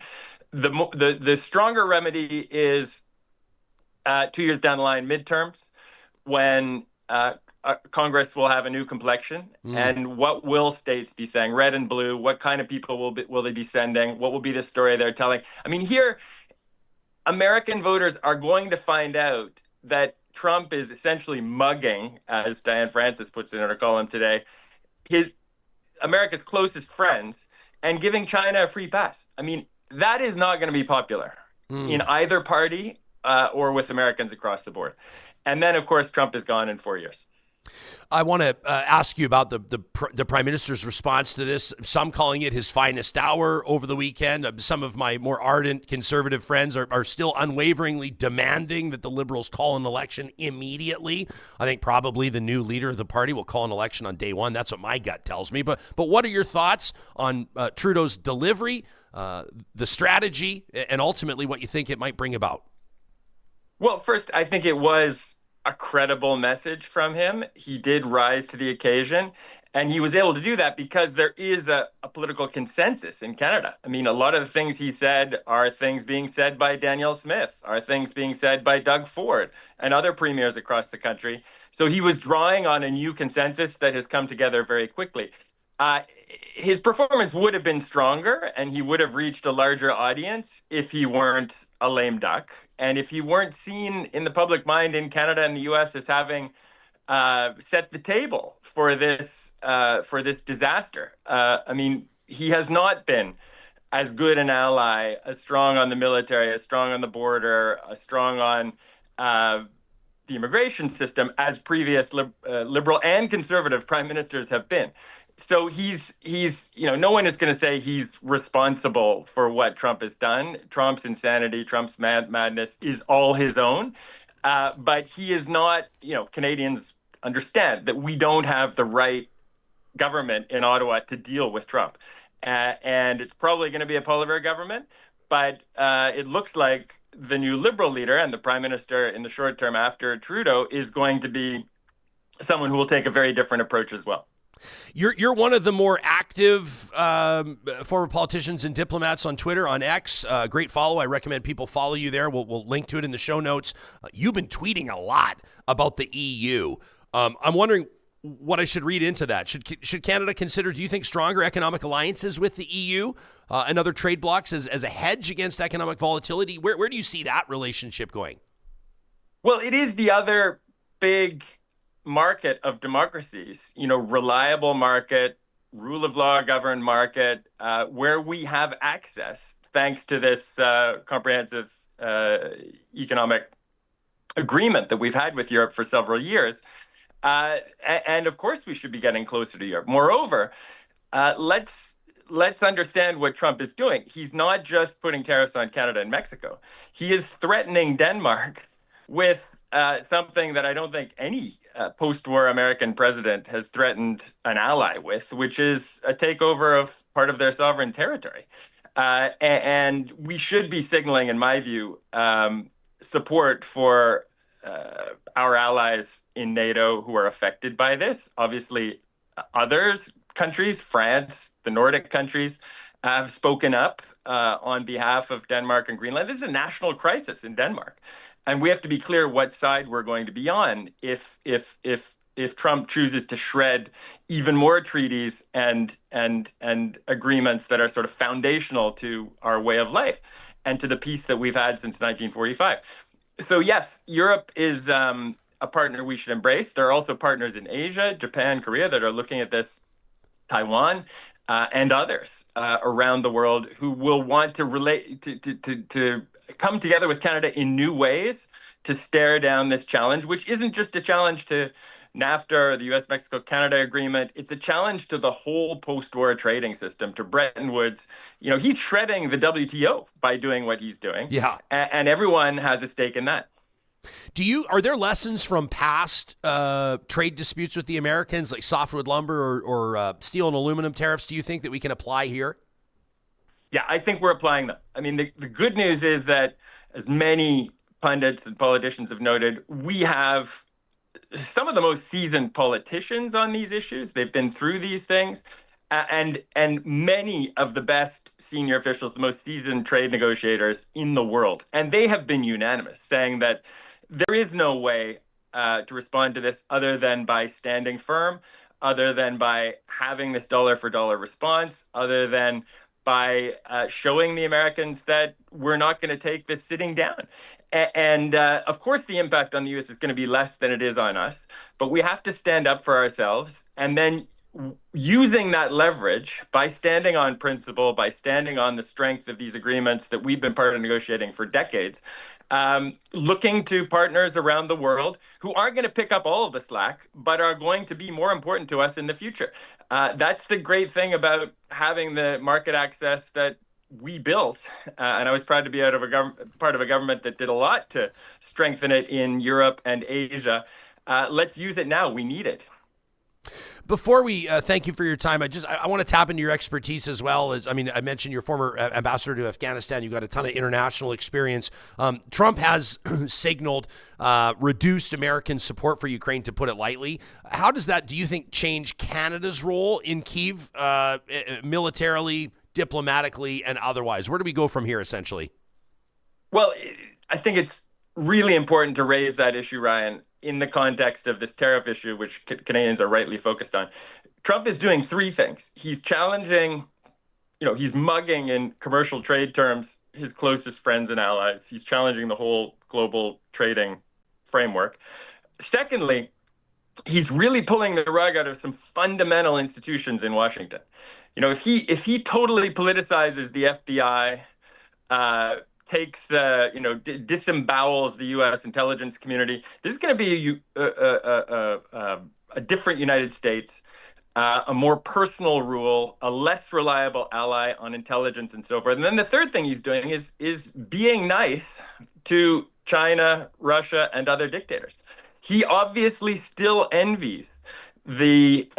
The stronger remedy is 2 years down the line, midterms, when Congress will have a new complexion. And what will states be saying? Red and blue, what kind of people will they be sending? What will be the story they're telling? I mean, here, American voters are going to find out that Trump is essentially mugging, as Diane Francis puts it in her column today, America's closest friends and giving China a free pass. I mean, that is not going to be popular in either party or with Americans across the board. And then, of course, Trump is gone in 4 years. I want to ask you about the Prime Minister's response to this. Some calling it his finest hour over the weekend. Some of my more ardent conservative friends are still unwaveringly demanding that the Liberals call an election immediately. I think probably the new leader of the party will call an election on day one. That's what my gut tells me. But what are your thoughts on Trudeau's delivery, the strategy, and ultimately what you think it might bring about? Well, first, I think it was a credible message from him. He did rise to the occasion, and he was able to do that because there is a political consensus in Canada. I mean, a lot of the things he said are things being said by Danielle Smith, are things being said by Doug Ford and other premiers across the country. So he was drawing on a new consensus that has come together very quickly. His performance would have been stronger and he would have reached a larger audience if he weren't a lame duck. And if he weren't seen in the public mind in Canada and the US as having set the table for this disaster. I mean, he has not been as good an ally, as strong on the military, as strong on the border, as strong on the immigration system as previous liberal and conservative prime ministers have been. So he's no one is going to say he's responsible for what Trump has done. Trump's insanity, Trump's madness is all his own. But he is not, Canadians understand that we don't have the right government in Ottawa to deal with Trump. And it's probably going to be a Poilievre government, but it looks like the new Liberal leader and the prime minister in the short term after Trudeau is going to be someone who will take a very different approach as well. You're one of the more active former politicians and diplomats on Twitter, on X. Great follow. I recommend people follow you there. We'll link to it in the show notes. You've been tweeting a lot about the EU. I'm wondering what I should read into that. Should Canada consider, do you think, stronger economic alliances with the EU and other trade blocs as a hedge against economic volatility? Where do you see that relationship going? Well, it is the other big market of democracies, reliable market, rule of law governed market, where we have access thanks to this comprehensive economic agreement that we've had with Europe for several years. And of course, we should be getting closer to Europe. Moreover, let's understand what Trump is doing. He's not just putting tariffs on Canada and Mexico. He is threatening Denmark with something that I don't think any post-war American president has threatened an ally with, which is a takeover of part of their sovereign territory. And we should be signaling, in my view, support for our allies in NATO who are affected by this. Obviously, countries, France, the Nordic countries, have spoken up on behalf of Denmark and Greenland. This is a national crisis in Denmark. And we have to be clear what side we're going to be on if Trump chooses to shred even more treaties and agreements that are sort of foundational to our way of life and to the peace that we've had since 1945. So yes, Europe is a partner we should embrace. There are also partners in Asia, Japan, Korea that are looking at this, Taiwan, and others around the world who will want to relate to come together with Canada in new ways to stare down this challenge, which isn't just a challenge to NAFTA or the U.S.-Mexico-Canada agreement. It's a challenge to the whole post-war trading system, to Bretton Woods. He's shredding the WTO by doing what he's doing. Yeah. And everyone has a stake in that. Are there lessons from past trade disputes with the Americans, like softwood lumber or steel and aluminum tariffs, do you think that we can apply here? Yeah, I think we're applying them. I mean, the good news is that, as many pundits and politicians have noted, we have some of the most seasoned politicians on these issues. They've been through these things. And many of the best senior officials, the most seasoned trade negotiators in the world. And they have been unanimous, saying that there is no way to respond to this other than by standing firm, other than by having this dollar for dollar response, other than by showing the Americans that we're not going to take this sitting down. And of course, the impact on the U.S. is going to be less than it is on us, but we have to stand up for ourselves. And then using that leverage by standing on principle, by standing on the strength of these agreements that we've been part of negotiating for decades, looking to partners around the world who aren't going to pick up all of the slack, but are going to be more important to us in the future. That's the great thing about having the market access that we built. And I was proud to be part of a government that did a lot to strengthen it in Europe and Asia. Let's use it now. We need it. Before we thank you for your time, I want to tap into your expertise as well. I mentioned your former ambassador to Afghanistan. You've got a ton of international experience. Trump has signaled reduced American support for Ukraine, to put it lightly. How does that, do you think, change Canada's role in Kyiv militarily, diplomatically, and otherwise? Where do we go from here, essentially? Well, I think it's really important to raise that issue, Ryan, in the context of this tariff issue, which Canadians are rightly focused on. Trump is doing three things. He's challenging, he's mugging in commercial trade terms his closest friends and allies. He's challenging the whole global trading framework. Secondly, he's really pulling the rug out of some fundamental institutions in Washington. If he totally politicizes the FBI, takes the, disembowels the U.S. intelligence community. This is going to be a different United States, a more personal rule, a less reliable ally on intelligence and so forth. And then the third thing he's doing is being nice to China, Russia, and other dictators. He obviously still envies the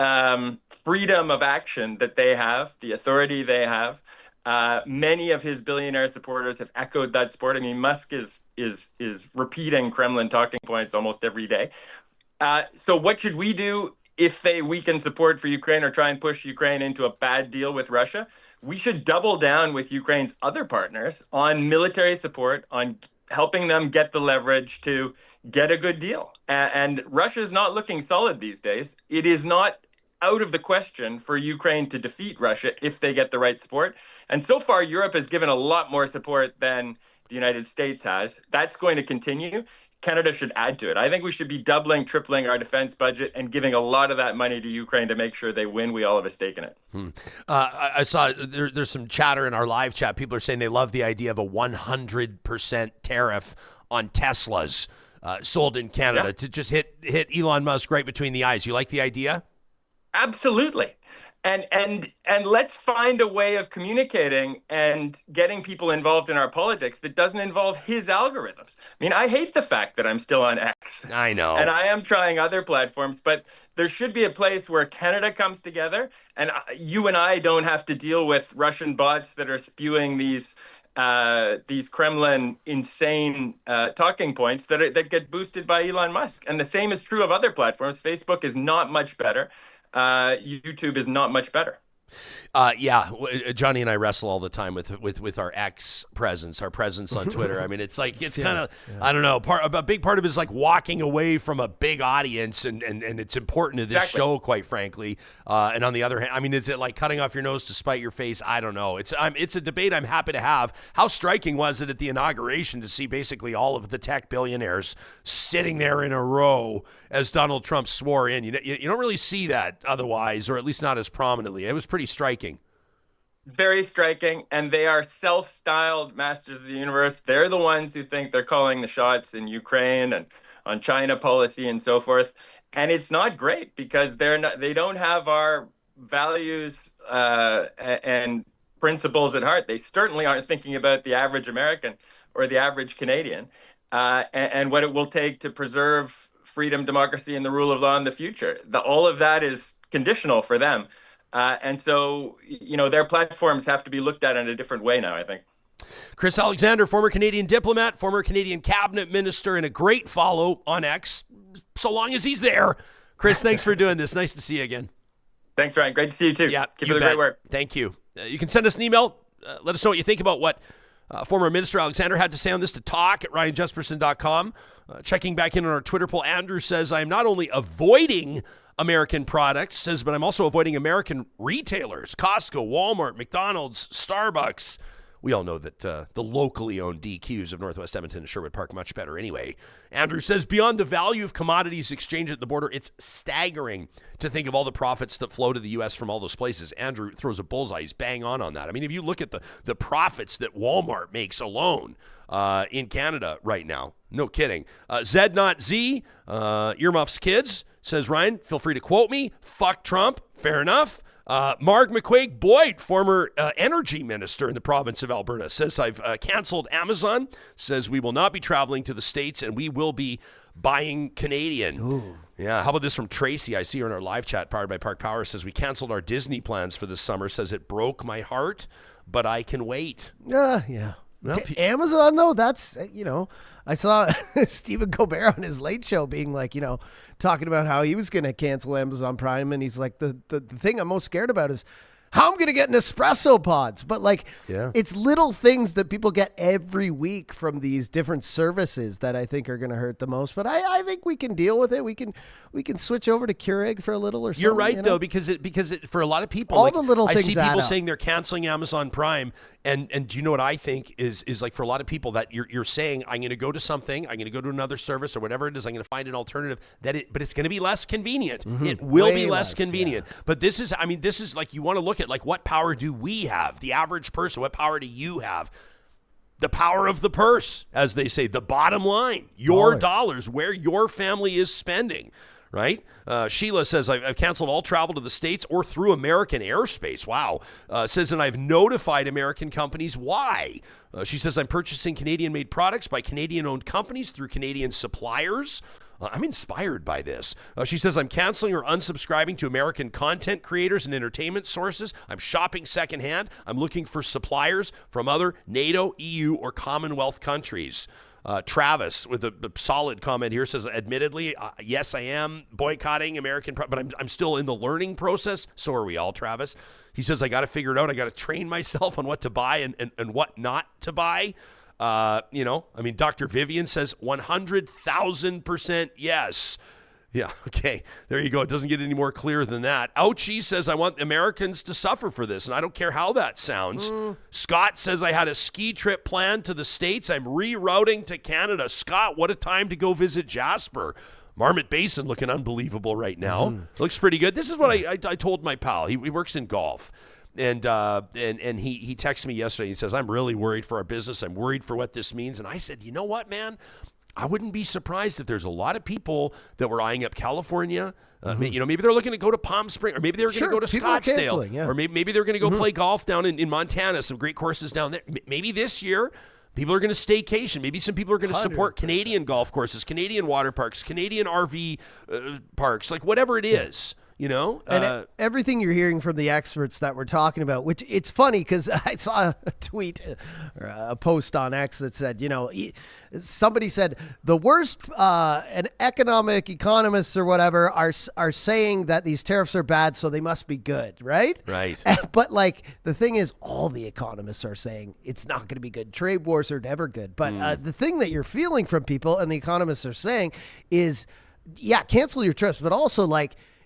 freedom of action that they have, the authority they have. Many of his billionaire supporters have echoed that support. I mean, Musk is repeating Kremlin talking points almost every day. So what should we do if they weaken support for Ukraine or try and push Ukraine into a bad deal with Russia? We should double down with Ukraine's other partners on military support, on helping them get the leverage to get a good deal. And Russia is not looking solid these days. It is not out of the question for Ukraine to defeat Russia if they get the right support. And so far, Europe has given a lot more support than the United States has. That's going to continue. Canada should add to it. I think we should be doubling, tripling our defense budget and giving a lot of that money to Ukraine to make sure they win. We all have a stake in it. I saw there's some chatter in our live chat. People are saying they love the idea of a 100% tariff on Teslas sold in Canada to just hit Elon Musk right between the eyes. You like the idea? Absolutely. And let's find a way of communicating and getting people involved in our politics that doesn't involve his algorithms. I mean, I hate the fact that I'm still on X. I know. And I am trying other platforms, but there should be a place where Canada comes together and you and I don't have to deal with Russian bots that are spewing these Kremlin insane talking points that get boosted by Elon Musk. And the same is true of other platforms. Facebook is not much better. YouTube is not much better. Johnny and I wrestle all the time with our X presence, our presence on Twitter. I mean, it's kind of, I don't know, a big part of it is like walking away from a big audience and it's important to this show, quite frankly. And on the other hand, I mean, is it like cutting off your nose to spite your face? I don't know. It's a debate I'm happy to have. How striking was it at the inauguration to see basically all of the tech billionaires sitting there in a row as Donald Trump swore in? You don't really see that otherwise, or at least not as prominently. It was pretty striking. Very striking, and they are self-styled masters of the universe. They're the ones who think they're calling the shots in Ukraine and on China policy and so forth. And it's not great because they don't have our values and principles at heart. They certainly aren't thinking about the average American or the average Canadian and what it will take to preserve freedom, democracy, and the rule of law in the future. All of that is conditional for them. And so, their platforms have to be looked at in a different way now, I think. Chris Alexander, former Canadian diplomat, former Canadian cabinet minister, and a great follow on X, so long as he's there. Chris, thanks for doing this. Nice to see you again. Thanks, Ryan. Great to see you, too. Yeah, Keep up the great work. Thank you. You can send us an email. Let us know what you think about what former Minister Alexander had to say on this to talk at ryanjesperson.com. Checking back in on our Twitter poll, Andrew says, I am not only avoiding American products, but I'm also avoiding American retailers, Costco, Walmart, McDonald's, Starbucks. We all know that the locally owned DQs of Northwest Edmonton and Sherwood Park much better anyway. Andrew says, beyond the value of commodities exchanged at the border, it's staggering to think of all the profits that flow to the U.S. from all those places. Andrew throws a bullseye. He's bang on that. I mean, if you look at the profits that Walmart makes alone in Canada right now, no kidding. Zed Not Z, Earmuffs Kids, says, Ryan, feel free to quote me. Fuck Trump. Fair enough. Mark McQuaig Boyd, former energy minister in the province of Alberta, says, I've canceled Amazon, says we will not be traveling to the States and we will be buying Canadian. Ooh. Yeah. How about this from Tracy? I see her in our live chat, powered by Park Power, says we canceled our Disney plans for this summer, says it broke my heart, but I can wait. Yeah. Well, Amazon, though, that's, I saw Stephen Colbert on his Late Show being like, talking about how he was going to cancel Amazon Prime. And he's like, the thing I'm most scared about is how I'm going to get an espresso pods. But it's little things that people get every week from these different services that I think are going to hurt the most. But I think we can deal with it. We can switch over to Keurig for a little or something. You're right, though, because for a lot of people, all the little things I see people saying they're canceling Amazon Prime. And do you know what I think is like for a lot of people that you're saying, I'm going to go to something, I'm going to go to another service or whatever it is, I'm going to find an alternative but it's going to be less convenient. Mm-hmm. It will be less convenient. Yeah. But this is like, you want to look at like, what power do we have? The average person, what power do you have? The power of the purse, as they say, the bottom line, your Dollar. dollars, where your family is spending, right? Sheila says, I've canceled all travel to the States or through American airspace. Wow. Says, and I've notified American companies why. She says, I'm purchasing Canadian-made products by Canadian-owned companies through Canadian suppliers. I'm inspired by this. She says, I'm canceling or unsubscribing to American content creators and entertainment sources. I'm shopping secondhand. I'm looking for suppliers from other NATO, EU, or Commonwealth countries. Travis, with a solid comment here, says, admittedly, yes, I am boycotting American, but I'm still in the learning process. So are we all, Travis. He says, I got to figure it out. I got to train myself on what to buy and what not to buy. Dr. Vivian says 100,000% yes. Yeah, okay. There you go. It doesn't get any more clear than that. Ouchie says, I want Americans to suffer for this, and I don't care how that sounds. Scott says, I had a ski trip planned to the States. I'm rerouting to Canada. Scott, what a time to go visit Jasper. Marmot Basin looking unbelievable right now. Looks pretty good. This is what I told my pal. He works in golf. And he texted me yesterday. He says, I'm really worried for our business. I'm worried for what this means. And I said, you know what, man? I wouldn't be surprised if there's a lot of people that were eyeing up California. Maybe they're looking to go to Palm Springs, or maybe they're going to go to Scottsdale, or maybe they're going to go play golf down in Montana. Some great courses down there. Maybe this year people are going to staycation. Maybe some people are going to support 100%. Canadian golf courses, Canadian water parks, Canadian RV parks, like whatever it is. And everything you're hearing from the experts that we're talking about, which it's funny because I saw a tweet or a post on X that said, somebody said the worst and economists or whatever are saying that these tariffs are bad, so they must be good, right? Right. But the thing is, all the economists are saying it's not going to be good. Trade wars are never good. But the thing that you're feeling from people and the economists are saying is, yeah, cancel your trips, but also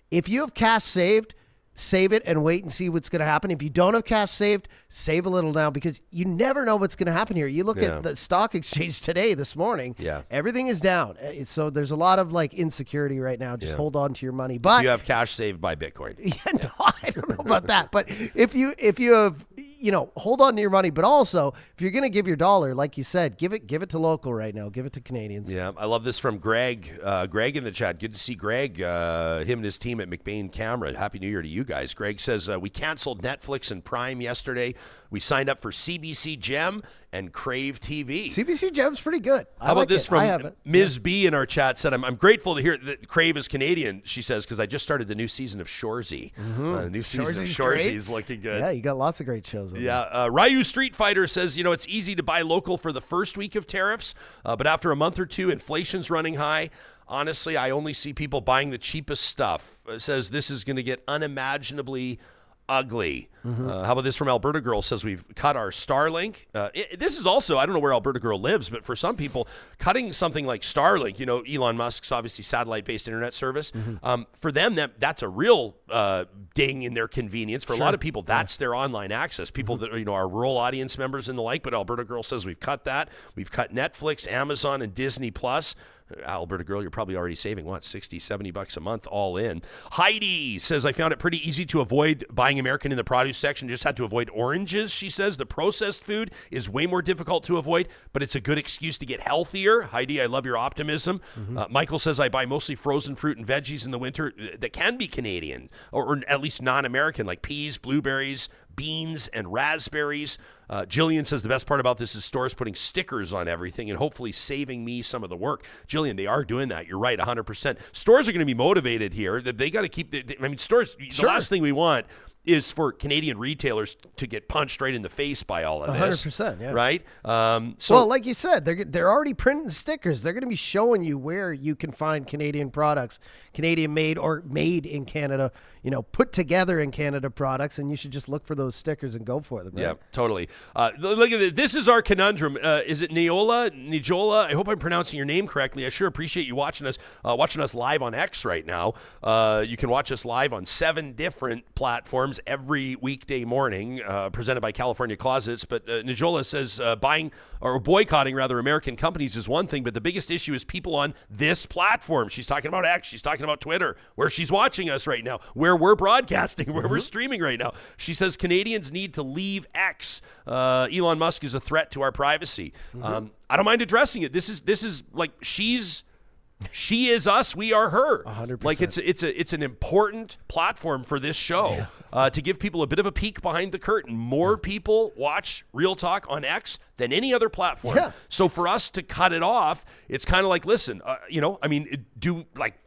if you have cash saved, save it and wait and see what's going to happen. If you don't have cash saved, save a little now because you never know what's going to happen here. You look at the stock exchange this morning, everything is down. So there's a lot of insecurity right now. Just hold on to your money. But you have cash saved by Bitcoin. No, I don't know about that. But if you have, hold on to your money. But also, if you're going to give your dollar, like you said, give it to local right now. Give it to Canadians. Yeah, I love this from Greg. Greg in the chat. Good to see Greg, him and his team at McBain Camera. Happy New Year to you guys. Greg says, we canceled Netflix and Prime yesterday. We signed up for CBC Gem and Crave TV. CBC Gem's pretty good. How about this from Ms. B in our chat? Said, I'm grateful to hear that Crave is Canadian, she says, because I just started the new season of Shoresy. New season of Shoresy is looking good. Yeah, you got lots of great shows. Ryu Street Fighter says, it's easy to buy local for the first week of tariffs, but after a month or two, inflation's running high. Honestly, I only see people buying the cheapest stuff. It says this is going to get unimaginably ugly. How about this from Alberta Girl? Says we've cut our Starlink. This is also, I don't know where Alberta Girl lives, but for some people, cutting something like Starlink, Elon Musk's obviously satellite-based internet service, for them, that's a real ding in their convenience. For a lot of people, that's their online access. People that are rural audience members and the like, but Alberta Girl says we've cut that. We've cut Netflix, Amazon, and Disney Plus. Alberta Girl, you're probably already saving, $60-$70 a month all in. Heidi says, I found it pretty easy to avoid buying American in the produce section. Just had to avoid oranges, she says. The processed food is way more difficult to avoid, but it's a good excuse to get healthier. Heidi, I love your optimism. Michael says, I buy mostly frozen fruit and veggies in the winter that can be Canadian, or at least non-American, like peas, blueberries, beans, and raspberries. Jillian says the best part about this is stores putting stickers on everything and hopefully saving me some of the work. Jillian, they are doing that. You're right, 100%. Stores are going to be motivated here. They got to keep stores, the last thing we want is for Canadian retailers to get punched right in the face by all of this. 100%, yeah. Right? Well, like you said, they're already printing stickers. They're going to be showing you where you can find Canadian products, Canadian made or made in Canada, put together in Canada products, and you should just look for those stickers and go for them. Right? Yeah, totally. Look at this. This is our conundrum. Is it Nijola? I hope I'm pronouncing your name correctly. I sure appreciate you watching us live on X right now. You can watch us live on 7 different platforms. platforms every weekday morning, presented by California Closets. But Najola says buying or boycotting, rather, American companies is one thing, but the biggest issue is people on this platform. She's talking about X. She's talking about Twitter, where she's watching us right now, where we're broadcasting, where we're streaming right now. She says Canadians need to leave X. Elon Musk is a threat to our privacy. I don't mind addressing it. This is like she is us, we are her. 100%. Like it's an important platform for this show to give people a bit of a peek behind the curtain. More people watch Real Talk on X than any other platform. Yeah. So for us to cut it off, it's kind of like, listen,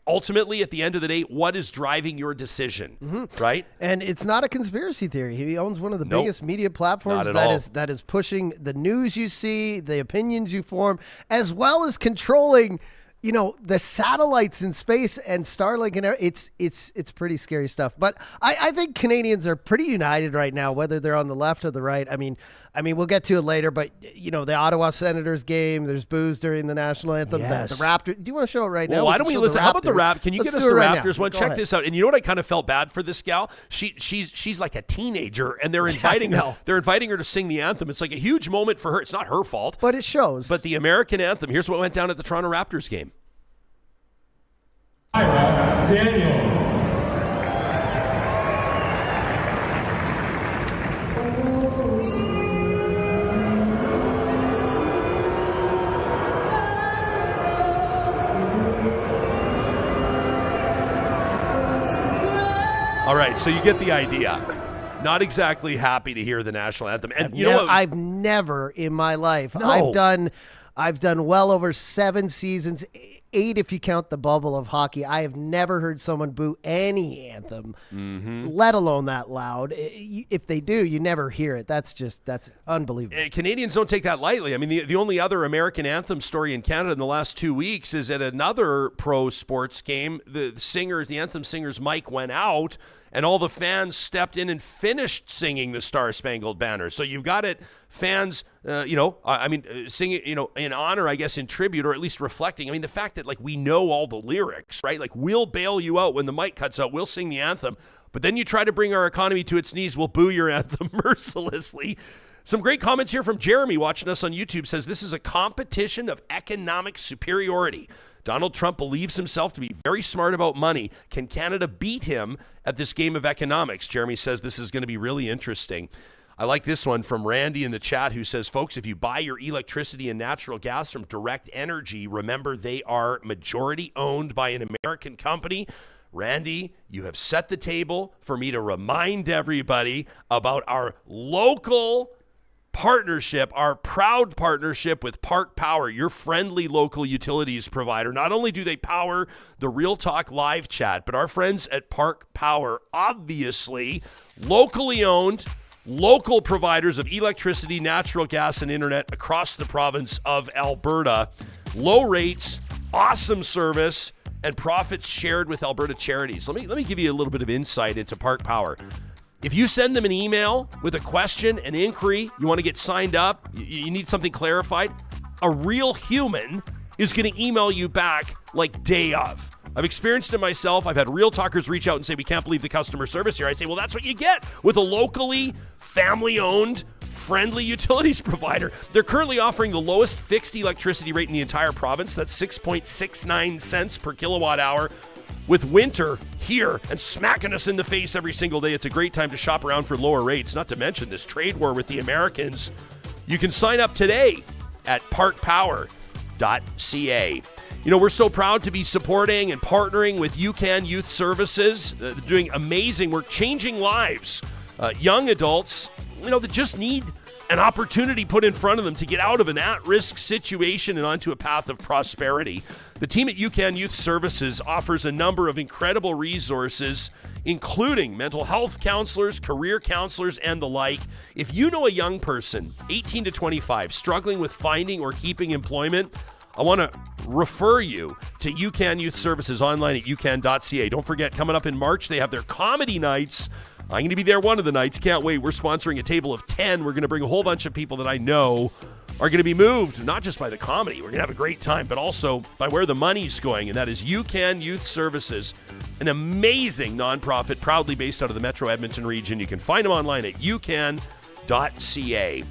ultimately at the end of the day, what is driving your decision, right? And it's not a conspiracy theory. He owns one of the Nope. biggest media platforms Not at all. that is pushing the news you see, the opinions you form, as well as controlling, the satellites in space and Starlink, and it's pretty scary stuff. But I think Canadians are pretty united right now, whether they're on the left or the right. I mean, we'll get to it later, but the Ottawa Senators game, there's boos during the national anthem. Yes. The Raptors. Do you want to show it right now? Well, why don't we listen? How about the Raptors? Can you Let's get us do the it right Raptors now. one? Go Check ahead. this out. And you know what? I kind of felt bad for this gal. She's like a teenager, and they're inviting her. They're inviting her to sing the anthem. It's like a huge moment for her. It's not her fault, But it shows. but the American anthem. Here's what went down at the Toronto Raptors game. Daniel. All right, so you get the idea. Not exactly happy to hear the national anthem. And you know what? I've never in my life. No. I've done well over 7 seasons, 8 if you count the bubble of hockey. I have never heard someone boo any anthem, let alone that loud. If they do, you never hear it. That's unbelievable. Canadians don't take that lightly. I mean, the only other American anthem story in Canada in the last 2 weeks is at another pro sports game. The anthem singer's mic went out, and all the fans stepped in and finished singing the Star Spangled Banner. So you've got it, fans, singing, in honor, I guess, in tribute, or at least reflecting. I mean, the fact that, we know all the lyrics, right? We'll bail you out when the mic cuts out. We'll sing the anthem. But then you try to bring our economy to its knees, we'll boo your anthem mercilessly. Some great comments here from Jeremy watching us on YouTube. Says this is a competition of economic superiority. Donald Trump believes himself to be very smart about money. Can Canada beat him at this game of economics? Jeremy says this is going to be really interesting. I like this one from Randy in the chat, who says, folks, if you buy your electricity and natural gas from Direct Energy, remember they are majority owned by an American company. Randy, you have set the table for me to remind everybody about our local partnership, our proud partnership with Park Power, your friendly local utilities provider. Not only do they power the Real Talk live chat, but our friends at Park Power, obviously locally owned, local providers of electricity, natural gas, and internet across the province of Alberta. Low rates, awesome service, and profits shared with Alberta charities. Let me give you a little bit of insight into Park Power. If you send them an email with a question, an inquiry, you want to get signed up, you need something clarified, a real human is going to email you back day of. I've experienced it myself. I've had real talkers reach out and say, we can't believe the customer service here. I say, well, that's what you get with a locally family-owned, friendly utilities provider. They're currently offering the lowest fixed electricity rate in the entire province. That's 6.69 cents per kilowatt hour. With winter here and smacking us in the face every single day, it's a great time to shop around for lower rates, not to mention this trade war with the Americans. You can sign up today at parkpower.ca. We're so proud to be supporting and partnering with UCAN Youth Services. They're doing amazing work, changing lives. Young adults, that just need an opportunity put in front of them to get out of an at-risk situation and onto a path of prosperity. The team at UCAN Youth Services offers a number of incredible resources, including mental health counselors, career counselors, and the like. If you know a young person, 18 to 25, struggling with finding or keeping employment, I want to refer you to UCAN Youth Services online at ucan.ca. Don't forget, coming up in March, they have their comedy nights. I'm going to be there one of the nights. Can't wait. We're sponsoring a table of 10. We're going to bring a whole bunch of people that I know are going to be moved not just by the comedy, we're going to have a great time, but also by where the money's going, and that is UCAN Youth Services, an amazing nonprofit proudly based out of the Metro Edmonton region. You can find them online at ucan.ca.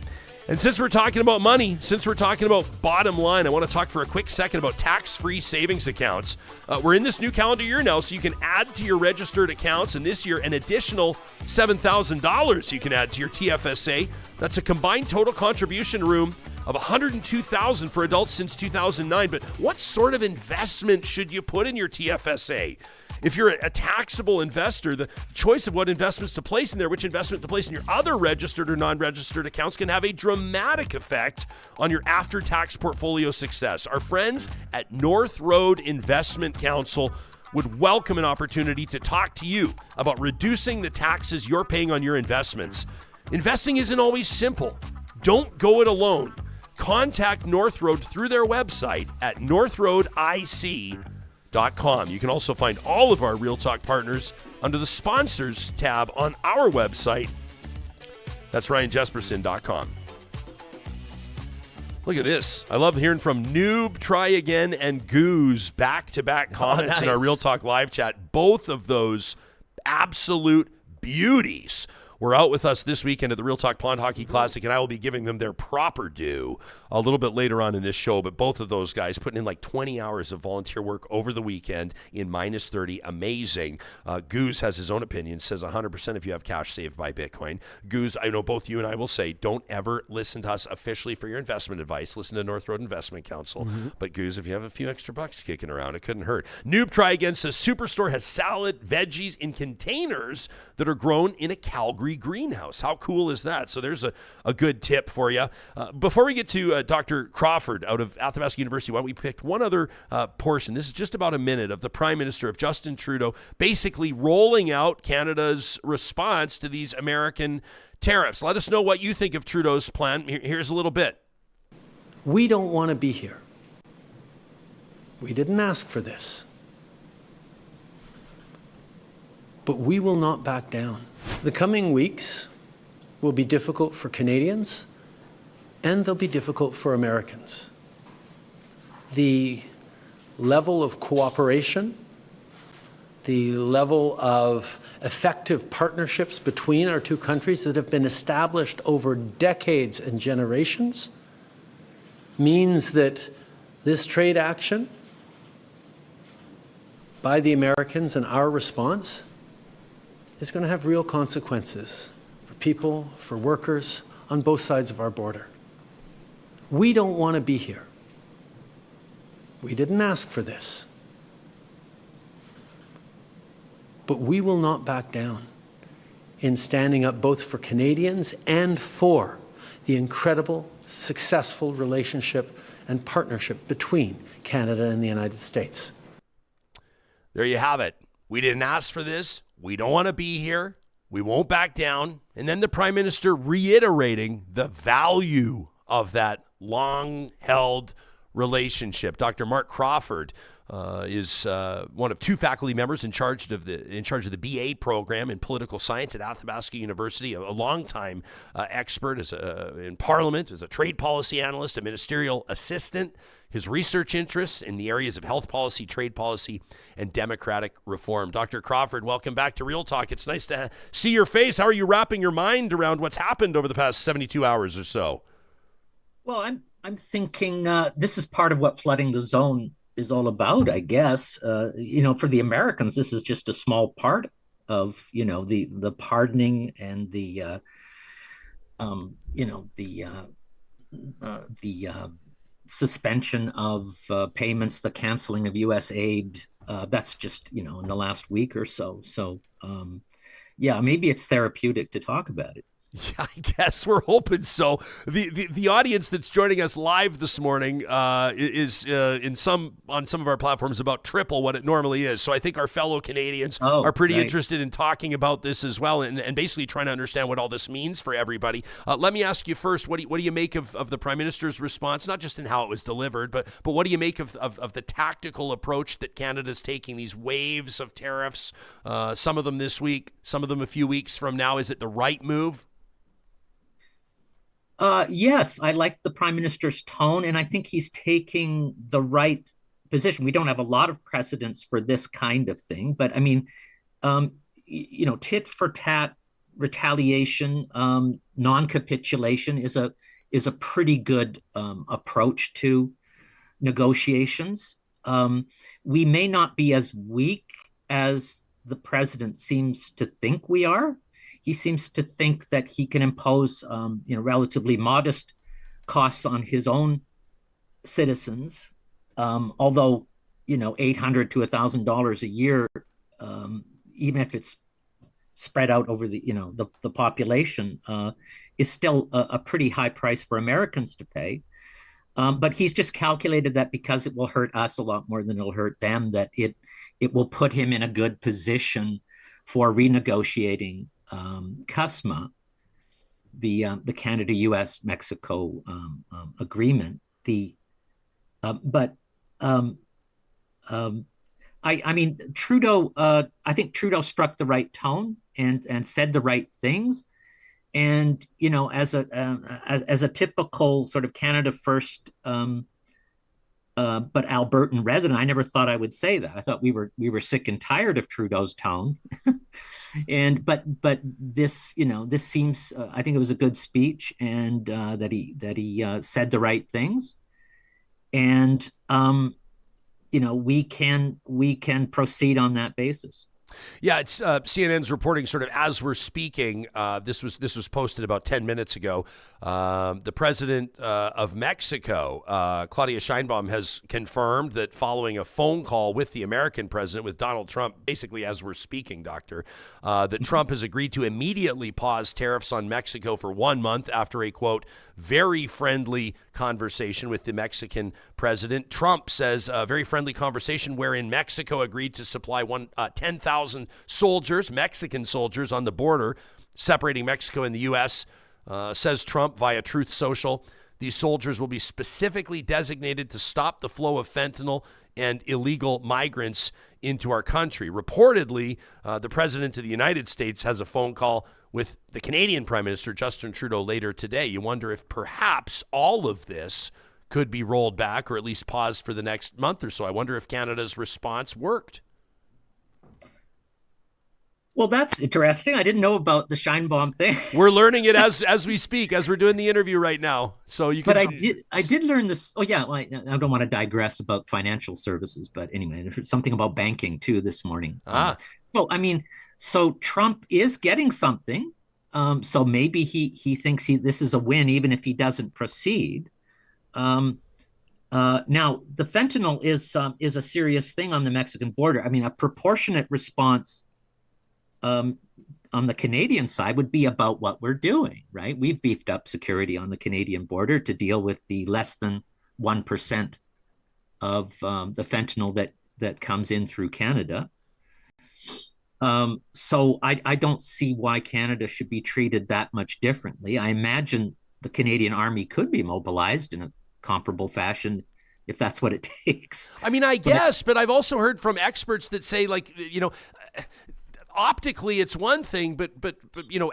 And since we're talking about money, since we're talking about bottom line, I want to talk for a quick second about tax-free savings accounts. We're in this new calendar year now, so you can add to your registered accounts, and this year an additional $7,000 you can add to your TFSA. That's a combined total contribution room of $102,000 for adults since 2009. But what sort of investment should you put in your TFSA? If you're a taxable investor, the choice of what investments to place in there, which investment to place in your other registered or non-registered accounts can have a dramatic effect on your after-tax portfolio success. Our friends at North Road Investment Council would welcome an opportunity to talk to you about reducing the taxes you're paying on your investments. Investing isn't always simple. Don't go it alone. Contact North Road through their website at northroadic.com. You can also find all of our Real Talk partners under the Sponsors tab on our website. That's RyanJesperson.com. Look at this. I love hearing from Noob, Try Again, and Goose back-to-back comments in our Real Talk live chat. Both of those absolute beauties were out with us this weekend at the Real Talk Pond Hockey Classic, and I will be giving them their proper due a little bit later on in this show. But both of those guys putting in like 20 hours of volunteer work over the weekend in minus 30. Amazing. Goose has his own opinion, says 100% if you have cash saved by Bitcoin. Goose, I know both you and I will say, don't ever listen to us officially for your investment advice. Listen to North Road Investment Council. But Goose, if you have a few extra bucks kicking around, it couldn't hurt. Noob Try Again says Superstore has salad, veggies in containers that are grown in a Calgary greenhouse. How cool is that? So there's a good tip for you. Before we get to Dr. Crawford out of Athabasca University, why don't we pick one other portion? This is just about a minute of the Prime Minister of Justin Trudeau basically rolling out Canada's response to these American tariffs. Let us know what you think of Trudeau's plan. Here's a little bit. We don't want to be here. We didn't ask for this. But we will not back down. The coming weeks will be difficult for Canadians, and they'll be difficult for Americans. The level of cooperation, the level of effective partnerships between our two countries that have been established over decades and generations means that this trade action by the Americans and our response is going to have real consequences for people, for workers on both sides of our border. We don't want to be here. We didn't ask for this. But we will not back down in standing up both for Canadians and for the incredible, successful relationship and partnership between Canada and the United States. There you have it. We didn't ask for this. We don't want to be here. We won't back down. And then the Prime Minister reiterating the value of that long-held relationship. Dr. Mark Crawford is one of two faculty members in charge of the BA program in political science at Athabasca University, a longtime expert in Parliament, as a trade policy analyst, a ministerial assistant. His research interests in the areas of health policy, trade policy, and democratic reform. Dr. Crawford, welcome back to Real Talk. It's nice to see your face. How are you wrapping your mind around what's happened over the past 72 hours or so? Well, I'm thinking this is part of what flooding the zone is all about, I guess. For the Americans, this is just a small part of, the pardoning and the suspension of payments, the canceling of U.S. aid. That's just, in the last week or so. So, maybe it's therapeutic to talk about it. Yeah, I guess we're hoping so. The audience that's joining us live this morning is on some of our platforms about triple what it normally is. So I think our fellow Canadians are pretty interested in talking about this as well, and basically trying to understand what all this means for everybody. Let me ask you first, what do you make of the Prime Minister's response, not just in how it was delivered, but what do you make of the tactical approach that Canada's taking, these waves of tariffs, some of them this week, some of them a few weeks from now? Is it the right move? Yes, I like the prime minister's tone, and I think he's taking the right position. We don't have a lot of precedents for this kind of thing, but I mean, um, tit for tat retaliation, non-capitulation is a pretty good approach to negotiations. We may not be as weak as the president seems to think we are. He seems to think that he can impose, relatively modest costs on his own citizens, although, $800 to $1,000 a year, even if it's spread out over the population, is still a pretty high price for Americans to pay. But he's just calculated that because it will hurt us a lot more than it'll hurt them, that it will put him in a good position for renegotiating CUSMA, the Canada, U.S., Mexico agreement. I mean, Trudeau. I think Trudeau struck the right tone and said the right things. And as a typical sort of Canada First, but Albertan resident, I never thought I would say that. I thought we were sick and tired of Trudeau's tone. But this this seems, I think it was a good speech, and that he said the right things, and we can proceed on that basis. Yeah, it's CNN's reporting sort of as we're speaking. This was posted about 10 minutes ago. The president of Mexico, Claudia Sheinbaum, has confirmed that following a phone call with the American president, with Donald Trump, basically as we're speaking, Doctor, that Trump has agreed to immediately pause tariffs on Mexico for 1 month after a, quote, very friendly conversation with the Mexican president. Trump says a very friendly conversation wherein Mexico agreed to supply 10,000 soldiers, Mexican soldiers, on the border separating Mexico and the U.S., says Trump via Truth Social. These soldiers will be specifically designated to stop the flow of fentanyl and illegal migrants into our country. Reportedly, the president of the United States has a phone call with the Canadian Prime Minister, Justin Trudeau, later today. You wonder if perhaps all of this could be rolled back or at least paused for the next month or so. I wonder if Canada's response worked. Well, that's interesting. I didn't know about the Sheinbaum thing. We're learning it as we speak, as we're doing the interview right now. So you can. But I did learn this. Oh yeah, I don't want to digress about financial services, but anyway, there's something about banking too this morning. So Trump is getting something. So maybe he thinks this is a win, even if he doesn't proceed. Now the fentanyl is a serious thing on the Mexican border. I mean, a proportionate response on the Canadian side would be about what we're doing, right? We've beefed up security on the Canadian border to deal with the less than 1% of the fentanyl that comes in through Canada. So I don't see why Canada should be treated that much differently. I imagine the Canadian Army could be mobilized in a comparable fashion if that's what it takes. I mean, I guess, but I've also heard from experts that say, like, optically it's one thing, but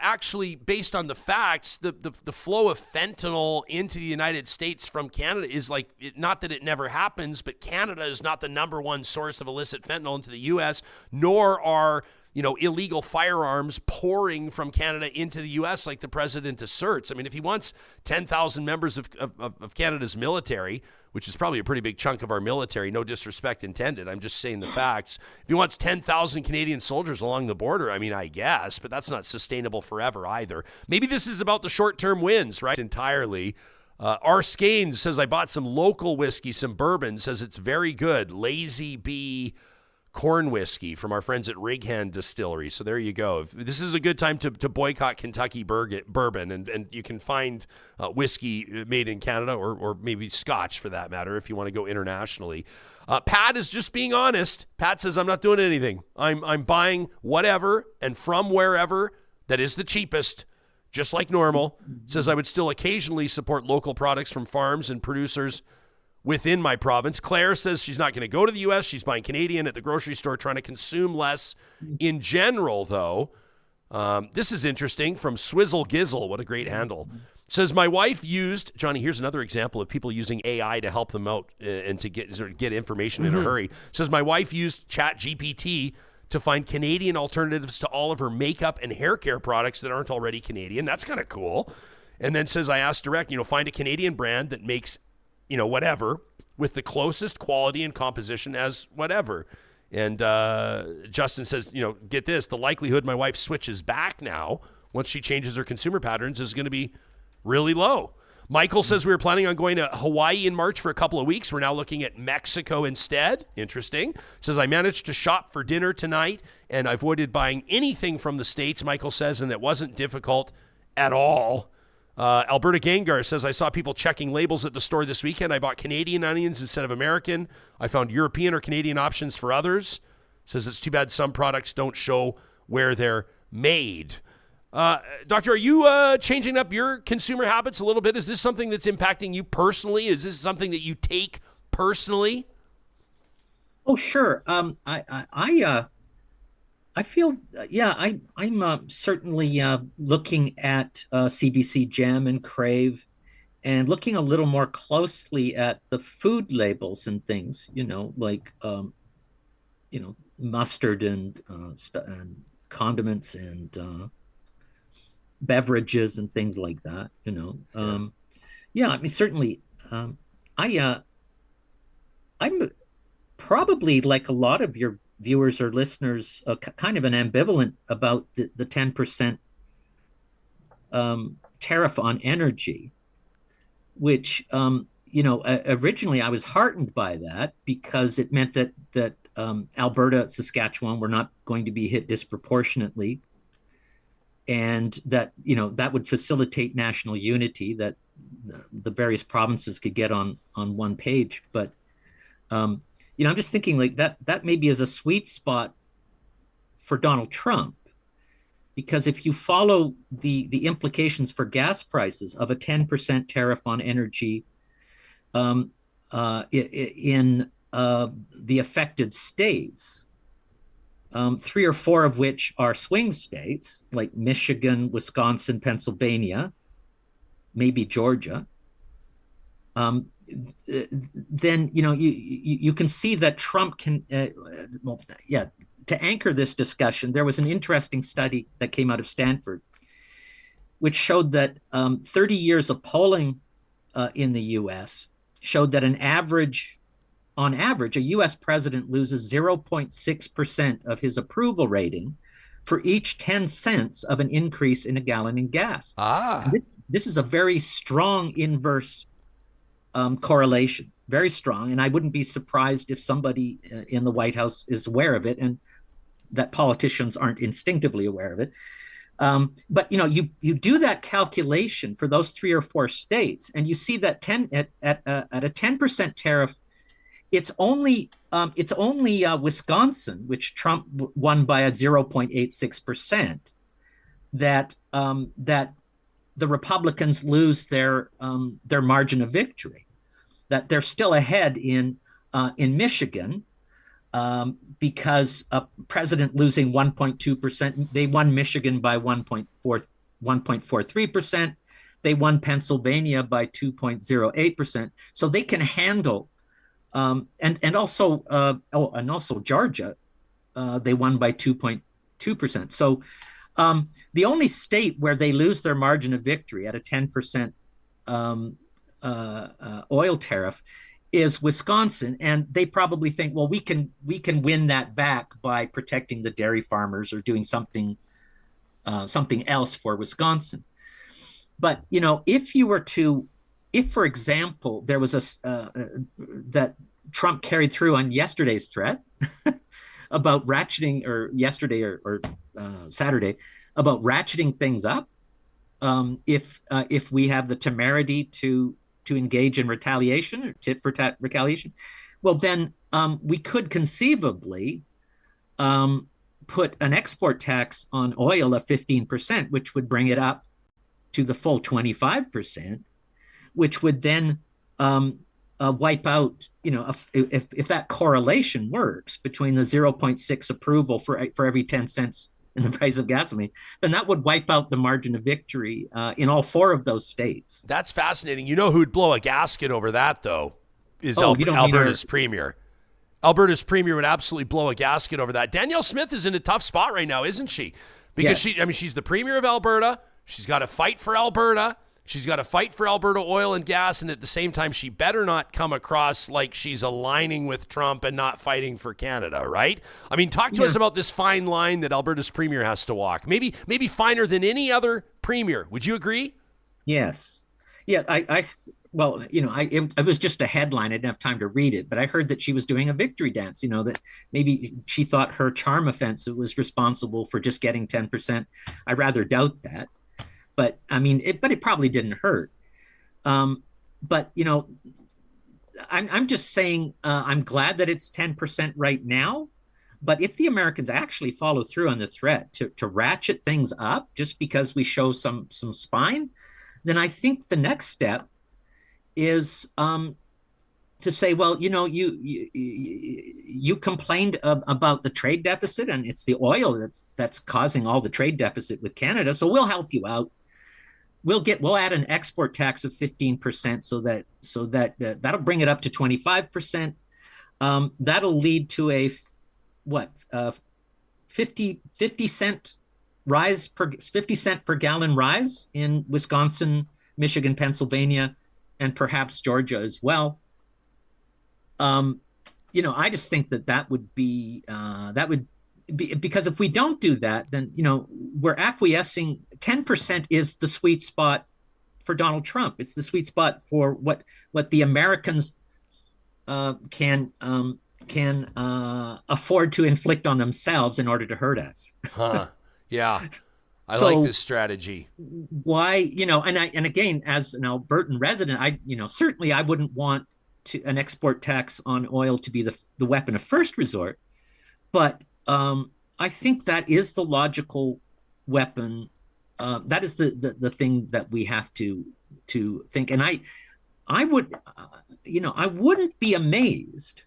actually based on the facts, the flow of fentanyl into the United States from Canada is not that it never happens, but Canada is not the number one source of illicit fentanyl into the U.S., nor are illegal firearms pouring from Canada into the U.S. like the president asserts. I mean, if he wants 10,000 members of Canada's military, which is probably a pretty big chunk of our military, no disrespect intended, I'm just saying the facts. If he wants 10,000 Canadian soldiers along the border, I mean, I guess, but that's not sustainable forever either. Maybe this is about the short-term wins, right? Entirely. R. Skanes says, I bought some local whiskey, some bourbon, says it's very good. Lazy Bee corn whiskey from our friends at Righand Distillery. So there you go. This is a good time to boycott Kentucky bourbon, and you can find whiskey made in Canada or maybe Scotch for that matter if you want to go internationally. Pat is just being honest. Pat says, I'm not doing anything. I'm buying whatever and from wherever that is the cheapest, just like normal. Says I would still occasionally support local products from farms and producers within my province. Claire says she's not going to go to the U.S. She's buying Canadian at the grocery store, trying to consume less. In general, though, this is interesting from Swizzle Gizzle. What a great handle. Says, my wife used, Johnny, here's another example of people using AI to help them out and to get information in a hurry. Says, my wife used ChatGPT to find Canadian alternatives to all of her makeup and hair care products that aren't already Canadian. That's kind of cool. And then says, I asked direct, find a Canadian brand that makes, whatever, with the closest quality and composition as whatever. And Justin says, get this, the likelihood my wife switches back now once she changes her consumer patterns is going to be really low. Michael says we were planning on going to Hawaii in March for a couple of weeks. We're now looking at Mexico instead. Interesting. Says, I managed to shop for dinner tonight and I avoided buying anything from the States, Michael says, and it wasn't difficult at all. Alberta Gengar says, I saw people checking labels at the store this weekend. I bought Canadian onions instead of American. I found European or Canadian options for others. Says it's too bad some products don't show where they're made. Doctor, are you changing up your consumer habits a little bit? Is this something that's impacting you personally? Is this something that you take personally? Oh, sure. I feel, I'm certainly looking at CBC Gem and Crave and looking a little more closely at the food labels and things, like, mustard and condiments and beverages and things like that, certainly. I'm probably, like a lot of your viewers or listeners, kind of an ambivalent about the 10% tariff on energy, which, originally I was heartened by that because it meant that Alberta, Saskatchewan were not going to be hit disproportionately, and that that would facilitate national unity, that the various provinces could get on one page. But I'm just thinking like that maybe is a sweet spot for Donald Trump, because if you follow the implications for gas prices of a 10% tariff on energy in the affected states, 3 or 4 of which are swing states like Michigan, Wisconsin, Pennsylvania, maybe Georgia, then you can see that Trump can to anchor this discussion. There was an interesting study that came out of Stanford which showed that 30 years of polling in the US showed that on average, a US president loses 0.6% of his approval rating for each 10 cents of an increase in a gallon in gas. This is a very strong inverse correlation, very strong. And I wouldn't be surprised if somebody in the White House is aware of it, and that politicians aren't instinctively aware of it. But you do that calculation for those 3 or 4 states, and you see that at a 10% tariff, it's only Wisconsin, which Trump won by a 0.86%, that the Republicans lose their margin of victory. That they're still ahead in Michigan because a president losing 1.2%. They won Michigan by 1.43%. They won Pennsylvania by 2.08%. So they can handle. And also Georgia, they won by 2.2%. So the only state where they lose their margin of victory at a 10% oil tariff is Wisconsin, and they probably think, well, we can win that back by protecting the dairy farmers or doing something else for Wisconsin. But if, for example, there was that Trump carried through on yesterday's threat about ratcheting, or yesterday or Saturday, about ratcheting things up, if we have the temerity to engage in retaliation or tit for tat retaliation, well, then we could conceivably put an export tax on oil of 15%, which would bring it up to the full 25%, which would then wipe out, if that correlation works between the 0.6 approval for every 10 cents in the price of gasoline, then that would wipe out the margin of victory in all 4 of those states. That's fascinating. You know who'd blow a gasket over that, though, is You don't mean Alberta's premier. Alberta's premier would absolutely blow a gasket over that. Danielle Smith is in a tough spot right now, isn't she? Because she's the premier of Alberta. She's got to fight for Alberta. She's got to fight for Alberta oil and gas, and at the same time, she better not come across like she's aligning with Trump and not fighting for Canada, right? I mean, talk to us about this fine line that Alberta's premier has to walk. Maybe finer than any other premier. Would you agree? Yes. Yeah, well, it was just a headline. I didn't have time to read it, but I heard that she was doing a victory dance, that maybe she thought her charm offensive was responsible for just getting 10%. I rather doubt that. But I mean, it probably didn't hurt. But I'm just saying, I'm glad that it's 10% right now. But if the Americans actually follow through on the threat to ratchet things up just because we show some spine, then I think the next step is to say, well, you complained about the trade deficit, and it's the oil that's causing all the trade deficit with Canada. So we'll help you out. We'll add an export tax of 15% so that that'll bring it up to 25%. That'll lead to a 50 cent rise 50 cent per gallon rise in Wisconsin, Michigan, Pennsylvania, and perhaps Georgia as well. I just think that would be because if we don't do that, then we're acquiescing. 10% is the sweet spot for Donald Trump. It's the sweet spot for what the Americans can afford to inflict on themselves in order to hurt us. Yeah. I like this strategy. Why, and again, as an Albertan resident, certainly I wouldn't want an export tax on oil to be the weapon of first resort, but I think that is the logical weapon. That is the thing that we have to think. And I would, I wouldn't be amazed.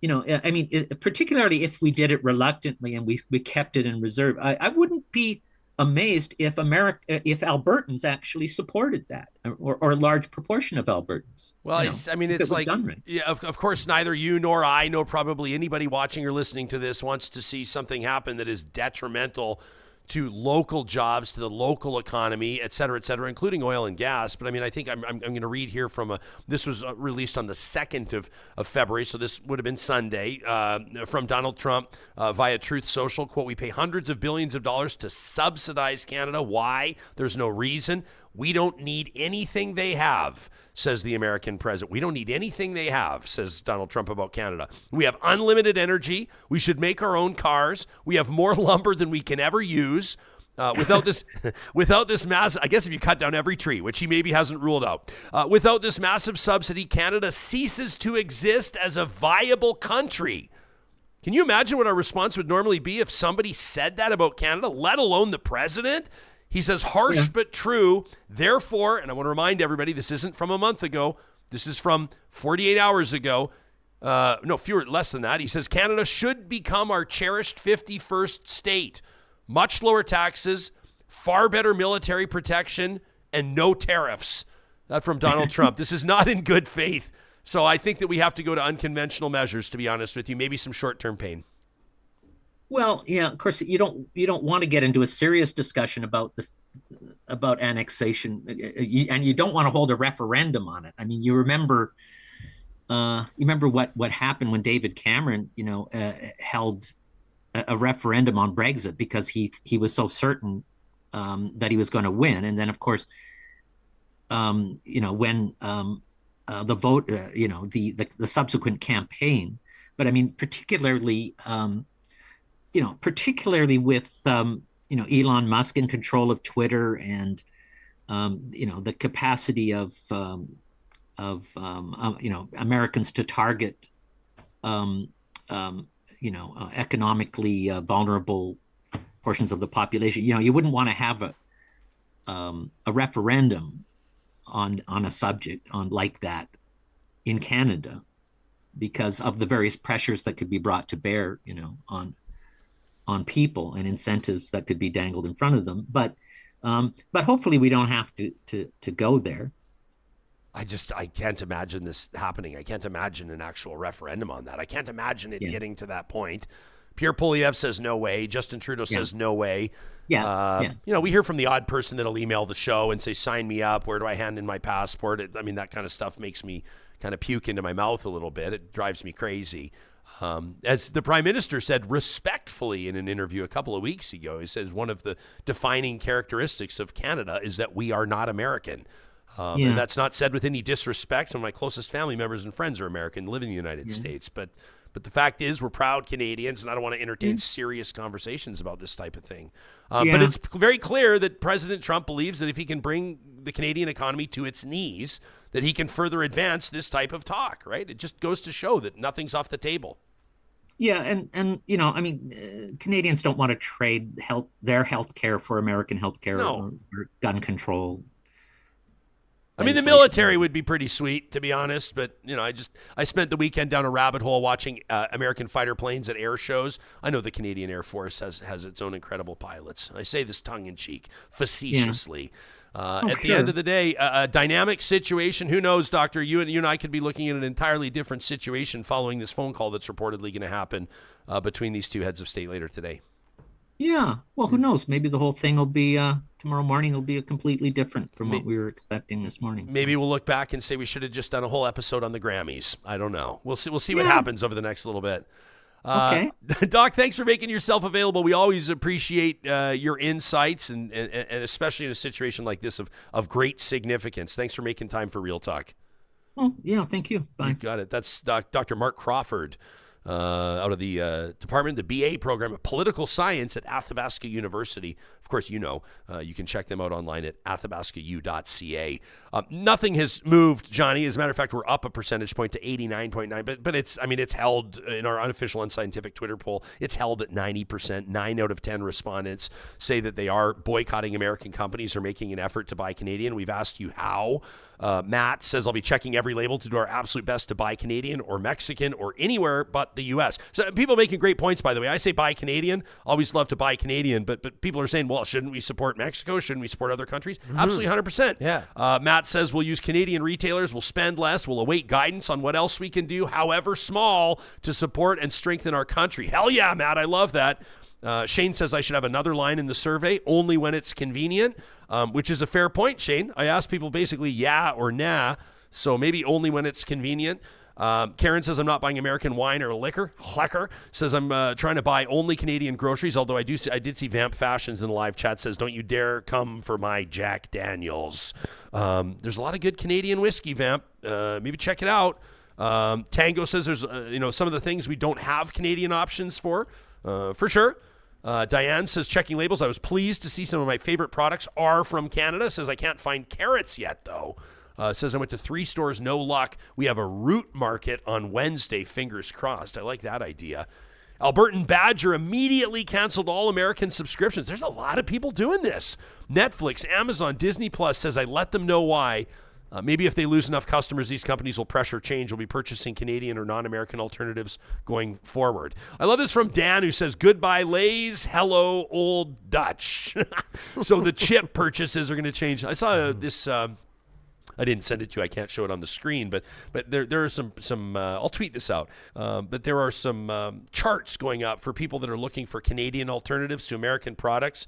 Particularly if we did it reluctantly and we kept it in reserve, I wouldn't be amazed if if Albertans actually supported that, or a large proportion of Albertans. Well, it's like, done right. Yeah, of course, neither you nor I, nor probably anybody watching or listening to this wants to see something happen that is detrimental to local jobs, to the local economy, et cetera, including oil and gas. But I think I'm going to read here from this was released on the 2nd of February, so this would have been Sunday, from Donald Trump via Truth Social. Quote, "We pay hundreds of billions of dollars to subsidize Canada. Why? There's no reason. We don't need anything they have," says the American president. "We don't need anything they have," says Donald Trump about Canada. "We have unlimited energy. We should make our own cars. We have more lumber than we can ever use. Without this massive, I guess if you cut down every tree, which he maybe hasn't ruled out, without this massive subsidy, Canada ceases to exist as a viable country." Can you imagine what our response would normally be if somebody said that about Canada, let alone the president? He says, harsh but true. Therefore, and I want to remind everybody, this isn't from a month ago. This is from 48 hours ago. Less than that. He says, Canada should become our cherished 51st state. Much lower taxes, far better military protection, and no tariffs. That's from Donald Trump. This is not in good faith. So I think that we have to go to unconventional measures, to be honest with you, maybe some short-term pain. Well, yeah, of course, you don't want to get into a serious discussion about annexation, and you don't want to hold a referendum on it. I mean, you remember what happened when David Cameron, held a referendum on Brexit because he was so certain that he was going to win, and then of course, when the vote, the subsequent campaign, but I mean, particularly with Elon Musk in control of Twitter, and the capacity of Americans to target economically vulnerable portions of the population. You wouldn't want to have a referendum on a subject like that in Canada because of the various pressures that could be brought to bear, on people and incentives that could be dangled in front of them. But hopefully we don't have to go there. I can't imagine this happening. I can't imagine an actual referendum on that. I can't imagine it getting to that point. Pierre Poilievre says no way. Justin Trudeau says no way. Yeah. We hear from the odd person that'll email the show and say, sign me up. Where do I hand in my passport? That kind of stuff makes me kind of puke into my mouth a little bit. It drives me crazy. As the Prime Minister said respectfully in an interview a couple of weeks ago, he says one of the defining characteristics of Canada is that we are not American. And that's not said with any disrespect. Some of my closest family members and friends are American, live in the United States. But the fact is we're proud Canadians, and I don't want to entertain serious conversations about this type of thing. But it's very clear that President Trump believes that if he can bring the Canadian economy to its knees, that he can further advance this type of talk, right? It just goes to show that nothing's off the table. Yeah, and Canadians don't want to trade their health care for American health care or gun control. The military would be pretty sweet, to be honest. But, I spent the weekend down a rabbit hole watching American fighter planes at air shows. I know the Canadian Air Force has its own incredible pilots. I say this tongue-in-cheek, facetiously. At the end of the day, a dynamic situation. Who knows, Doctor? You and I could be looking at an entirely different situation following this phone call that's reportedly going to happen between these two heads of state later today. Yeah. Well, who knows? Maybe the whole thing will be tomorrow morning will be completely different from what we were expecting this morning. Maybe we'll look back and say we should have just done a whole episode on the Grammys. I don't know. We'll see what happens over the next little bit. Okay. Doc, thanks for making yourself available. We always appreciate your insights and especially in a situation like this of great significance. Thanks for making time for Real Talk. Oh, yeah. Thank you. Bye. You got it. That's Dr. Mark Crawford. Out of the department, the BA program of political science at Athabasca University. Of course, you can check them out online at athabascau.ca. Nothing has moved, Johnny. As a matter of fact, we're up a percentage point to 89.9, but it's held in our unofficial unscientific Twitter poll. It's held at 90%. 9 out of 10 respondents say that they are boycotting American companies or making an effort to buy Canadian. We've asked you how. Matt says, I'll be checking every label to do our absolute best to buy Canadian or Mexican or anywhere but the U.S. So people making great points, by the way. I say buy Canadian. Always love to buy Canadian, but people are saying, well, shouldn't we support Mexico? Shouldn't we support other countries? Absolutely 100%. Yeah. Matt says we'll use Canadian retailers. We'll spend less. We'll await guidance on what else we can do, however small, to support and strengthen our country. Hell yeah, Matt. I love that. Shane says I should have another line in the survey, only when it's convenient, which is a fair point, Shane. I asked people basically yeah or nah, so maybe only when it's convenient. Karen says I'm not buying American wine or liquor. Hecker says I'm trying to buy only Canadian groceries, although I did see Vamp Fashions in the live chat says, don't you dare come for my Jack Daniels. There's a lot of good Canadian whiskey, Vamp. Maybe check it out. Tango says there's some of the things we don't have Canadian options for sure. Diane says, checking labels. I was pleased to see some of my favorite products are from Canada. Says, I can't find carrots yet, though. Says, I went to 3 stores, no luck. We have a root market on Wednesday, fingers crossed. I like that idea. Albertan Badger immediately canceled all American subscriptions. There's a lot of people doing this. Netflix, Amazon, Disney Plus says, I let them know why. Maybe if they lose enough customers, these companies will pressure change. Will be purchasing Canadian or non-American alternatives going forward. I love this from Dan, who says, goodbye, Lays. Hello, Old Dutch. So the chip purchases are going to change. I saw this. I didn't send it to you. I can't show it on the screen, but there are some I'll tweet this out. But there are some charts going up for people that are looking for Canadian alternatives to American products.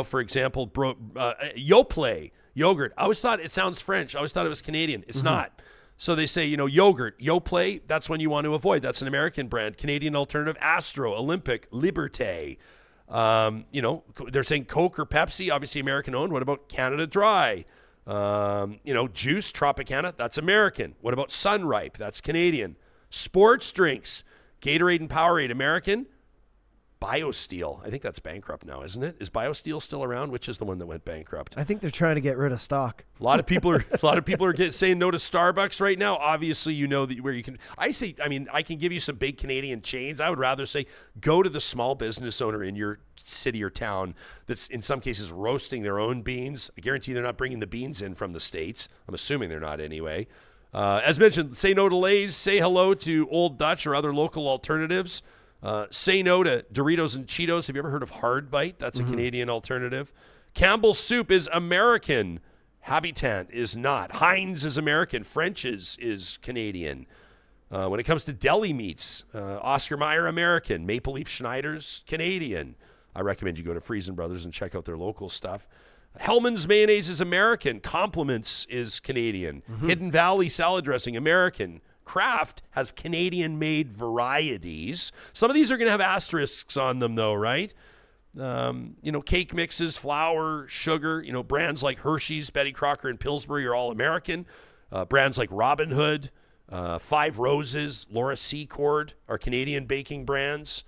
For example, Yoplait. Yogurt. I always thought it sounds French. I always thought it was Canadian. It's not. So they say, yogurt, Yoplait, that's one you want to avoid. That's an American brand. Canadian alternative, Astro, Olympic, Liberté. They're saying Coke or Pepsi, obviously American owned. What about Canada Dry? Juice, Tropicana, that's American. What about Sunripe? That's Canadian. Sports drinks, Gatorade and Powerade, American. BioSteel. I think that's bankrupt now, isn't it? Is BioSteel still around? Which is the one that went bankrupt? I think they're trying to get rid of stock. A lot of people are saying no to Starbucks right now. Obviously, that where you can. I can give you some big Canadian chains. I would rather say go to the small business owner in your city or town that's in some cases roasting their own beans. I guarantee they're not bringing the beans in from the States. I'm assuming they're not anyway. As mentioned, say no to Lay's. Say hello to Old Dutch or other local alternatives. Say no to Doritos and Cheetos. Have you ever heard of Hard Bite? That's a Canadian alternative. Campbell's Soup is American. Habitant is not. Heinz is American. French's is Canadian. When it comes to deli meats, Oscar Mayer, American. Maple Leaf Schneider's Canadian. I recommend you go to Friesen Brothers and check out their local stuff. Hellman's Mayonnaise is American. Compliments is Canadian. Hidden Valley Salad Dressing, American. Kraft has Canadian-made varieties. Some of these are going to have asterisks on them, though, right? Cake mixes, flour, sugar. Brands like Hershey's, Betty Crocker, and Pillsbury are all American. Brands like Robin Hood, Five Roses, Laura Secord are Canadian baking brands.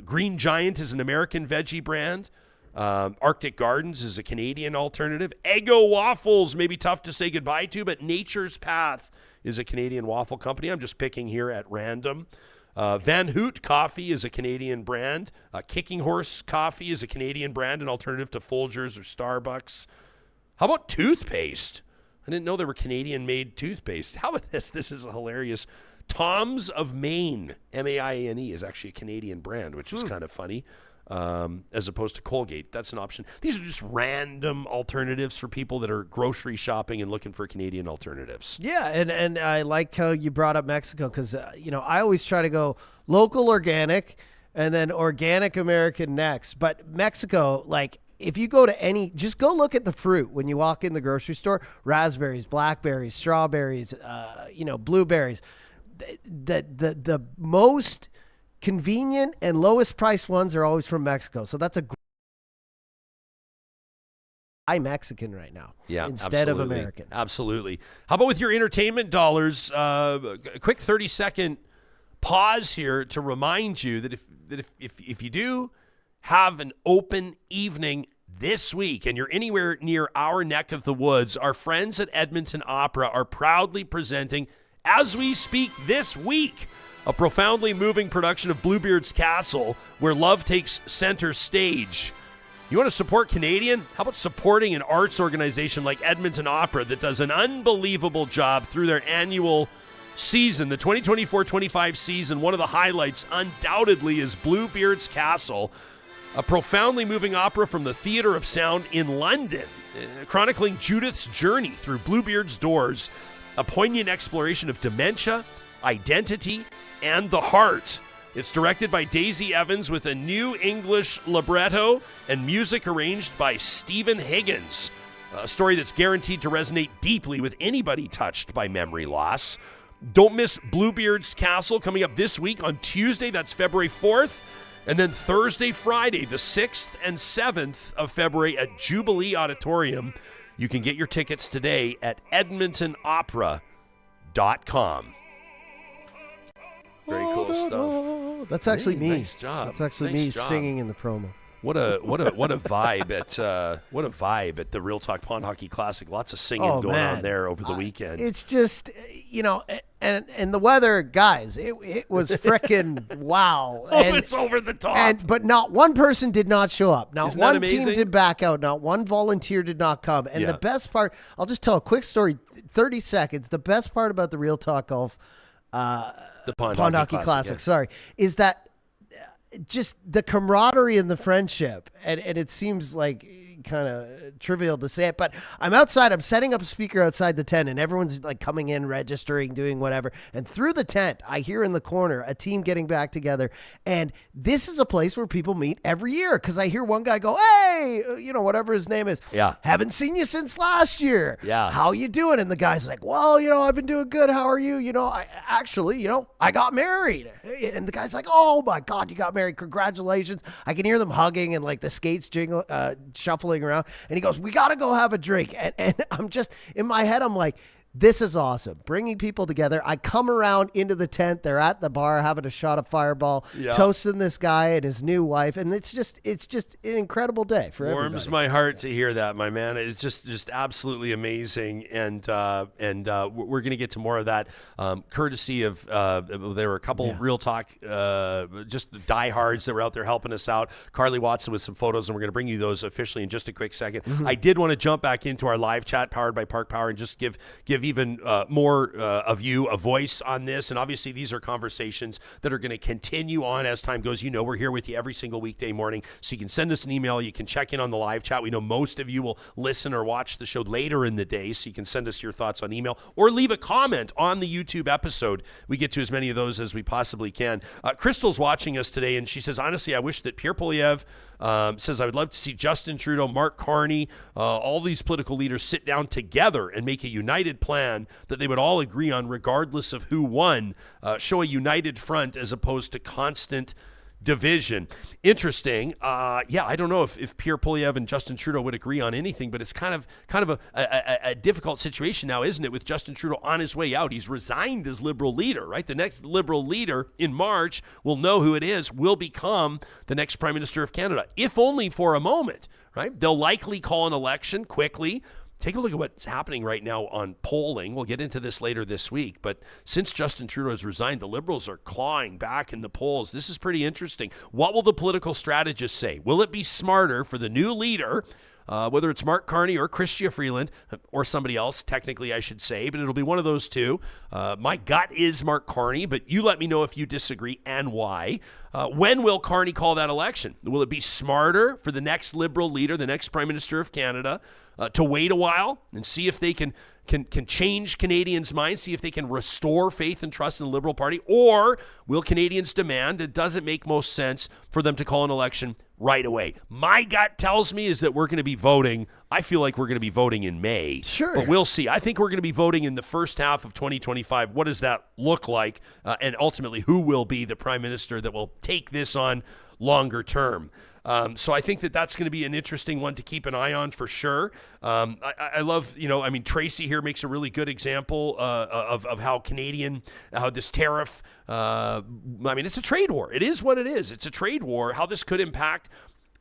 Green Giant is an American veggie brand. Arctic Gardens is a Canadian alternative. Eggo Waffles may be tough to say goodbye to, but Nature's Path is a Canadian waffle company. I'm just picking here at random. Van Hoot Coffee is a Canadian brand. Kicking Horse Coffee is a Canadian brand, an alternative to Folgers or Starbucks. How about toothpaste? I didn't know there were Canadian-made toothpaste. How about this? This is hilarious. Tom's of Maine, M-A-I-N-E, is actually a Canadian brand, which is kind of funny. As opposed to Colgate. That's an option. These are just random alternatives for people that are grocery shopping and looking for Canadian alternatives. Yeah, and I like how you brought up Mexico because, I always try to go local organic and then organic American next. But Mexico, if you go to just go look at the fruit when you walk in the grocery store, raspberries, blackberries, strawberries, blueberries. The most convenient and lowest priced ones are always from Mexico. So that's I'm Mexican right now instead of American. Absolutely. How about with your entertainment dollars? A quick 30-second pause here to remind you that if you do have an open evening this week and you're anywhere near our neck of the woods, our friends at Edmonton Opera are proudly presenting, as we speak this week, a profoundly moving production of Bluebeard's Castle, where love takes center stage. You want to support Canadian? How about supporting an arts organization like Edmonton Opera that does an unbelievable job through their annual season, the 2024-25 season? One of the highlights undoubtedly is Bluebeard's Castle, a profoundly moving opera from the Theatre of Sound in London, chronicling Judith's journey through Bluebeard's doors, a poignant exploration of dementia, identity, and the heart. It's directed by Daisy Evans with a new English libretto and music arranged by Stephen Higgins. A story that's guaranteed to resonate deeply with anybody touched by memory loss. Don't miss Bluebeard's Castle coming up this week on Tuesday, that's February 4th, and then Thursday, Friday, the 6th and 7th of February at Jubilee Auditorium. You can get your tickets today at edmontonopera.com. Very cool stuff. That's actually me. Nice job. That's actually Nice me job. singing in the promo. What a vibe at the Real Talk Pond Hockey Classic. Lots of singing going on there over the weekend. It's just and the weather, guys. It was frickin' wow. It's over the top. But not one person did not show up. Not Isn't that one team amazing? did back out. Not one volunteer did not come. And the best part, I'll just tell a quick story, 30 seconds. The best part about the Real Talk Golf. The Pond Hockey Classic, is that just the camaraderie and the friendship, and it seems like kind of trivial to say it, but I'm outside, I'm setting up a speaker outside the tent, and everyone's like coming in, registering, doing whatever, and through the tent I hear in the corner a team getting back together, and this is a place where people meet every year, because I hear one guy go, hey, whatever his name is, haven't seen you since last year, how you doing? And the guy's like, well, I've been doing good, how are you? I got married. And the guy's like, oh my God, you got married, congratulations. I can hear them hugging and like the skates jingle, shuffling around, and he goes, we got to go have a drink. And I'm just, in my head, I'm like, this is awesome. Bringing people together. I come around into the tent. They're at the bar having a shot of Fireball, toasting this guy and his new wife. And it's just an incredible day for everybody. Warms my heart to hear that, my man. It's just absolutely amazing. And we're going to get to more of that, courtesy of, there were a couple Real Talk, just diehards that were out there helping us out. Carly Watson with some photos, and we're going to bring you those officially in just a quick second. I did want to jump back into our live chat powered by Park Power and just give even more of you a voice on this. And obviously, these are conversations that are going to continue on as time goes. You know, we're here with you every single weekday morning, so you can send us an email. You can check in on the live chat. We know most of you will listen or watch the show later in the day, so you can send us your thoughts on email or leave a comment on the YouTube episode. We get to as many of those as we possibly can. Crystal's watching us today, and she says, honestly, I wish that Pierre Poilievre says, I would love to see Justin Trudeau, Mark Carney, all these political leaders sit down together and make a united plan that they would all agree on regardless of who won. Show a united front as opposed to constant division. Interesting. Yeah, I don't know if Pierre Poilievre and Justin Trudeau would agree on anything, but it's kind of a difficult situation now, isn't it, with Justin Trudeau on his way out? He's resigned as Liberal leader, right? The next Liberal leader in March, we'll know who it is, will become the next Prime Minister of Canada, if only for a moment, right? They'll likely call an election quickly. Take a look at what's happening right now on polling. We'll get into this later this week. But since Justin Trudeau has resigned, the Liberals are clawing back in the polls. This is pretty interesting. What will the political strategists say? Will it be smarter for the new leader, whether it's Mark Carney or Chrystia Freeland or somebody else, technically I should say, but it'll be one of those two. My gut is Mark Carney, but you let me know if you disagree and why. When will Carney call that election? Will it be smarter for the next Liberal leader, the next Prime Minister of Canada, to wait a while and see if they can change Canadians' minds, see if they can restore faith and trust in the Liberal Party? Or will Canadians demand, it doesn't make most sense for them to call an election right away? My gut tells me is that we're going to be voting. I feel like we're going to be voting in May. Sure. But we'll see. I think we're going to be voting in the first half of 2025. What does that look like? And ultimately, who will be the Prime Minister that will take this on longer term? So I think that that's going to be an interesting one to keep an eye on for sure. I love, Tracy here makes a really good example of how how this tariff, it's a trade war. It is what it is. It's a trade war. How this could impact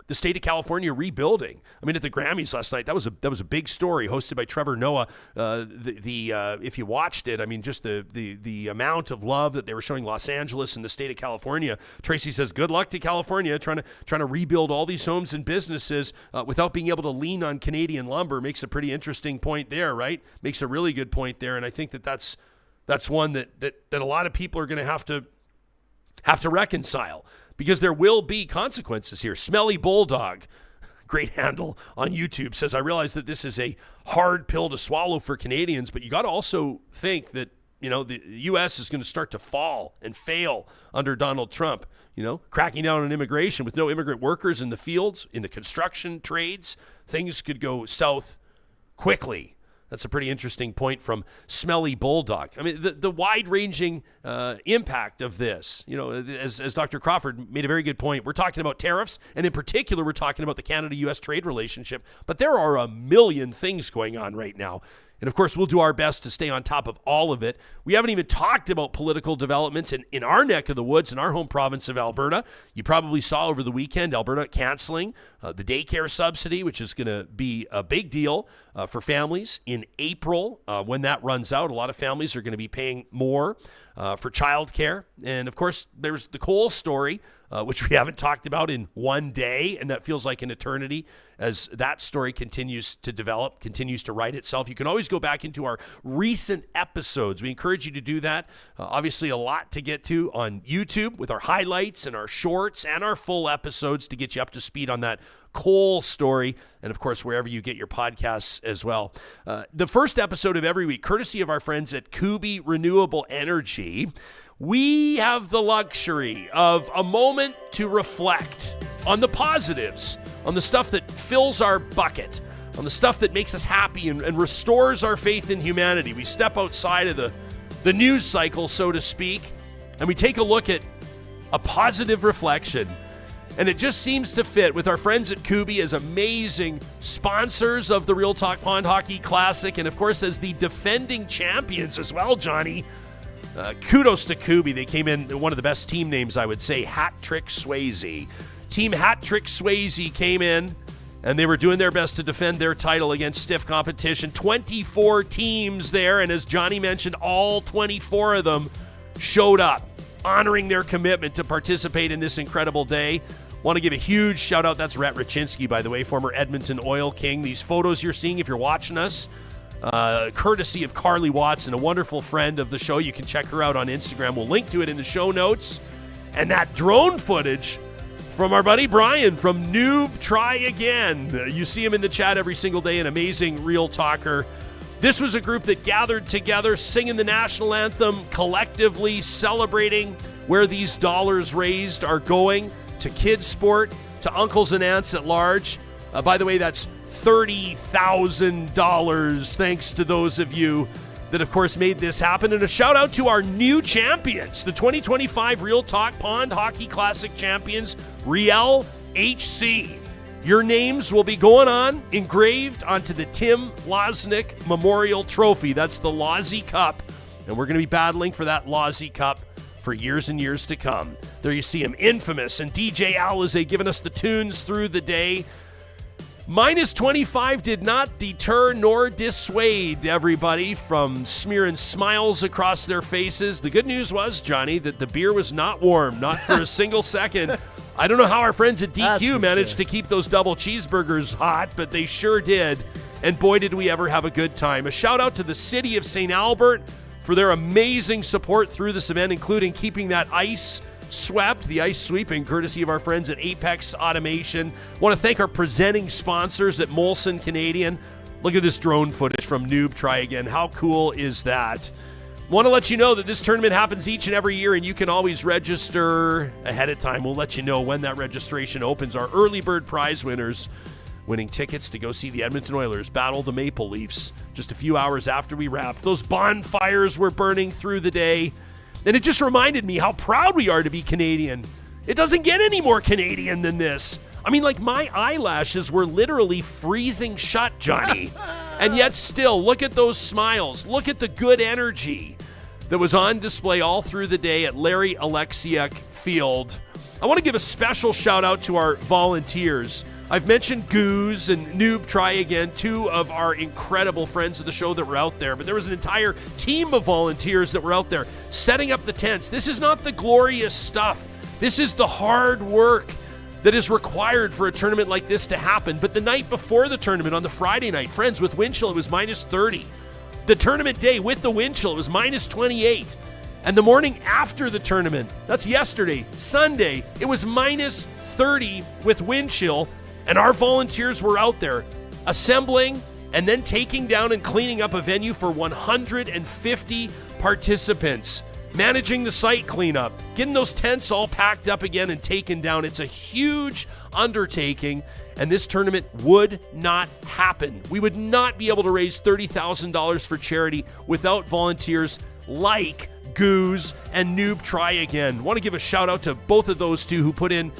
the state of California rebuilding. At the Grammys last night, that was a big story hosted by Trevor Noah. If you watched it, just the amount of love that they were showing Los Angeles and the state of California. Tracy says, good luck to California trying to rebuild all these homes and businesses without being able to lean on Canadian lumber. Makes a pretty interesting point there, right? Makes a really good point there, and I think that's one that a lot of people are going to have to reconcile, because there will be consequences here. Smelly Bulldog, great handle on YouTube, says, I realize that this is a hard pill to swallow for Canadians, but you got to also think that, the U.S. is going to start to fall and fail under Donald Trump, cracking down on immigration with no immigrant workers in the fields, in the construction trades. Things could go south quickly. That's a pretty interesting point from Smelly Bulldog. The wide-ranging impact of this, as Dr. Crawford made a very good point, we're talking about tariffs, and in particular, we're talking about the Canada-U.S. trade relationship, but there are a million things going on right now. And of course, we'll do our best to stay on top of all of it. We haven't even talked about political developments in our neck of the woods, in our home province of Alberta. You probably saw over the weekend, Alberta canceling the daycare subsidy, which is going to be a big deal for families in April. When that runs out, a lot of families are going to be paying more for childcare. And of course, there's the coal story, which we haven't talked about in one day, and that feels like an eternity as that story continues to develop, continues to write itself. You can always go back into our recent episodes. We encourage you to do that. Obviously, a lot to get to on YouTube with our highlights and our shorts and our full episodes to get you up to speed on that coal story, and of course, wherever you get your podcasts as well. The first episode of every week, courtesy of our friends at Kuby Renewable Energy, we have the luxury of a moment to reflect on the positives, on the stuff that fills our bucket, on the stuff that makes us happy and restores our faith in humanity. We step outside of the news cycle, so to speak, and we take a look at a positive reflection. And it just seems to fit with our friends at Kuby as amazing sponsors of the Real Talk Pond Hockey Classic, and of course as the defending champions as well, Johnny. Kudos to Kuby. They came in one of the best team names, I would say, Hat Trick Swayze. Team Hat Trick Swayze came in, and they were doing their best to defend their title against stiff competition. 24 teams there, and as Johnny mentioned, all 24 of them showed up, honoring their commitment to participate in this incredible day. Want to give a huge shout out. That's Rhett Rachinsky, by the way, former Edmonton Oil King. These photos you're seeing, if you're watching us, courtesy of Carly Watson, a wonderful friend of the show. You can check her out on Instagram. We'll link to it in the show notes. And that drone footage from our buddy Brian from Noob Try Again. You see him in the chat every single day, an amazing real talker. This was a group that gathered together, singing the national anthem, collectively celebrating where these dollars raised are going to kids' sport, to uncles and aunts at large. By the way, that's $30,000 thanks to those of you that, of course, made this happen. And a shout out to our new champions, the 2025 Real Talk Pond Hockey Classic champions, Riel HC. Your names will be going on, engraved onto the Tim Loznick Memorial Trophy. That's the Lozzie Cup. And we're going to be battling for that Lozzie Cup for years and years to come. There you see him, Infamous, and DJ Alize giving us the tunes through the day. Minus 25 did not deter nor dissuade everybody from smearing smiles across their faces. The good news was, Johnny, that the beer was not warm, not for a single second. I don't know how our friends at DQ managed to keep those double cheeseburgers hot, but they sure did. And boy, did we ever have a good time. A shout out to the city of St. Albert for their amazing support through this event, including keeping that ice swept, the ice sweeping, courtesy of our friends at Apex Automation. Want to thank our presenting sponsors at Molson Canadian. Look at this drone footage from Noob Try Again. How cool is that? Want to let you know that this tournament happens each and every year, and you can always register ahead of time. We'll let you know when that registration opens. Our early bird prize winners winning tickets to go see the Edmonton Oilers battle the Maple Leafs just a few hours after we wrapped. Those bonfires were burning through the day. And it just reminded me how proud we are to be Canadian. It doesn't get any more Canadian than this. I mean, like, my eyelashes were literally freezing shut, Johnny. And yet still, look at those smiles. Look at the good energy that was on display all through the day at Larry Alexiak Field. I want to give a special shout out to our volunteers. I've mentioned Goose and Noob Try Again, two of our incredible friends of the show that were out there, but there was an entire team of volunteers that were out there setting up the tents. This is not the glorious stuff. This is the hard work that is required for a tournament like this to happen. But the night before the tournament, on the Friday night, friends, with wind chill, it was minus 30. The tournament day with the wind chill, it was minus 28. And the morning after the tournament, that's yesterday, Sunday, it was minus 30 with wind chill. And our volunteers were out there assembling and then taking down and cleaning up a venue for 150 participants, managing the site cleanup, getting those tents all packed up again and taken down. It's a huge undertaking, and this tournament would not happen. We would not be able to raise $30,000 for charity without volunteers like Goose and Noob Try Again. Want to give a shout out to both of those two who put in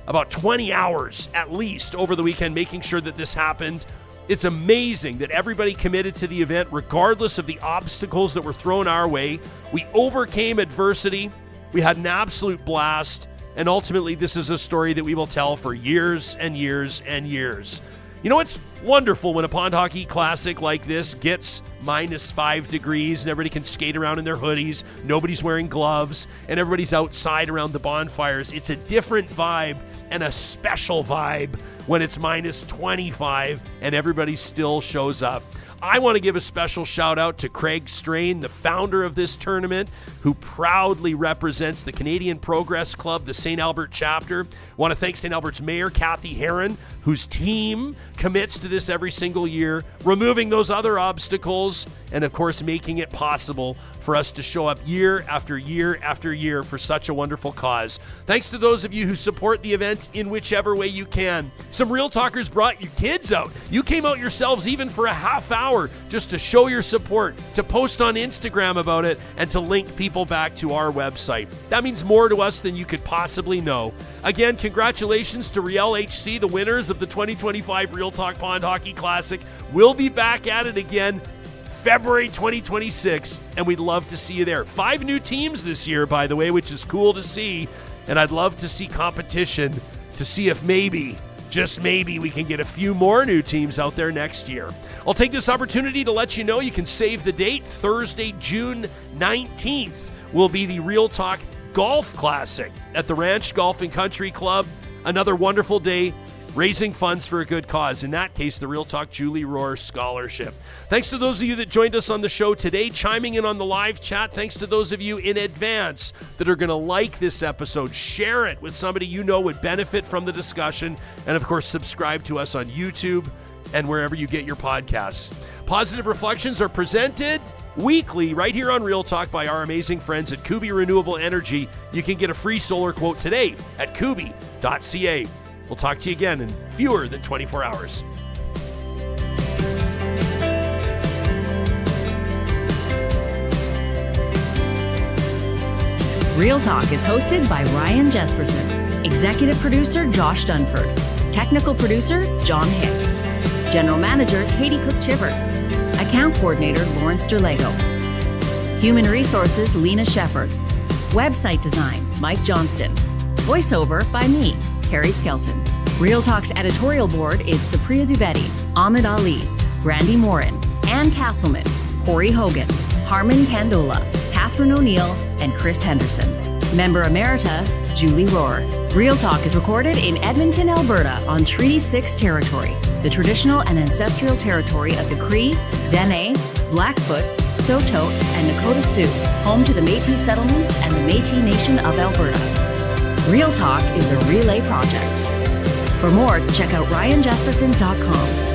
about 20 hours at least over the weekend making sure that this happened. It's amazing that everybody committed to the event regardless of the obstacles that were thrown our way. We overcame adversity. We had an absolute blast. And ultimately, this is a story that we will tell for years and years and years. You know, it's wonderful when a pond hockey classic like this gets minus 5 degrees and everybody can skate around in their hoodies. Nobody's wearing gloves and everybody's outside around the bonfires. It's a different vibe and a special vibe when it's minus 25 and everybody still shows up. I want to give a special shout out to Craig Strain, the founder of this tournament, who proudly represents the Canadian Progress Club, the St. Albert chapter. I want to thank St. Albert's Mayor, Kathy Heron, whose team commits to this every single year, removing those other obstacles, and of course, making it possible for us to show up year after year after year for such a wonderful cause. Thanks to those of you who support the events in whichever way you can. Some Real Talkers brought your kids out. You came out yourselves even for a half hour just to show your support, to post on Instagram about it, and to link people back to our website. That means more to us than you could possibly know. Again, congratulations to Riel HC, the winners of the 2025 Real Talk Pond Hockey Classic. We'll be back at it again February 2026, and we'd love to see you there. 5 new teams this year, by the way, which is cool to see, and I'd love to see competition to see if maybe, just maybe, we can get a few more new teams out there next year. I'll take this opportunity to let you know you can save the date. Thursday, June 19th will be the Real Talk Golf Classic at the Ranch Golf and Country Club. Another wonderful day raising funds for a good cause. In that case, the Real Talk Julie Rohr Scholarship. Thanks to those of you that joined us on the show today, chiming in on the live chat. Thanks to those of you in advance that are going to like this episode. Share it with somebody you know would benefit from the discussion. And of course, subscribe to us on YouTube and wherever you get your podcasts. Positive Reflections are presented weekly right here on Real Talk by our amazing friends at Kuby Renewable Energy. You can get a free solar quote today at kuby.ca. We'll talk to you again in fewer than 24 hours. Real Talk is hosted by Ryan Jesperson, executive producer Josh Dunford, technical producer John Hicks, general manager Katie Cook-Chivers, account coordinator Lawrence Derlego, human resources Lena Shepard, website design Mike Johnston, voiceover by me, Carrie Skelton. Real Talk's editorial board is Supriya Dwivedi, Ahmed Ali, Brandy Morin, Ann Castleman, Corey Hogan, Harmon Candola, Catherine O'Neill, and Chris Henderson. Member Emerita, Julie Rohr. Real Talk is recorded in Edmonton, Alberta on Treaty 6 territory, the traditional and ancestral territory of the Cree, Dene, Blackfoot, Saulteaux, and Nakota Sioux, home to the Métis settlements and the Métis Nation of Alberta. Real Talk is a relay project. For more, check out ryanjesperson.com.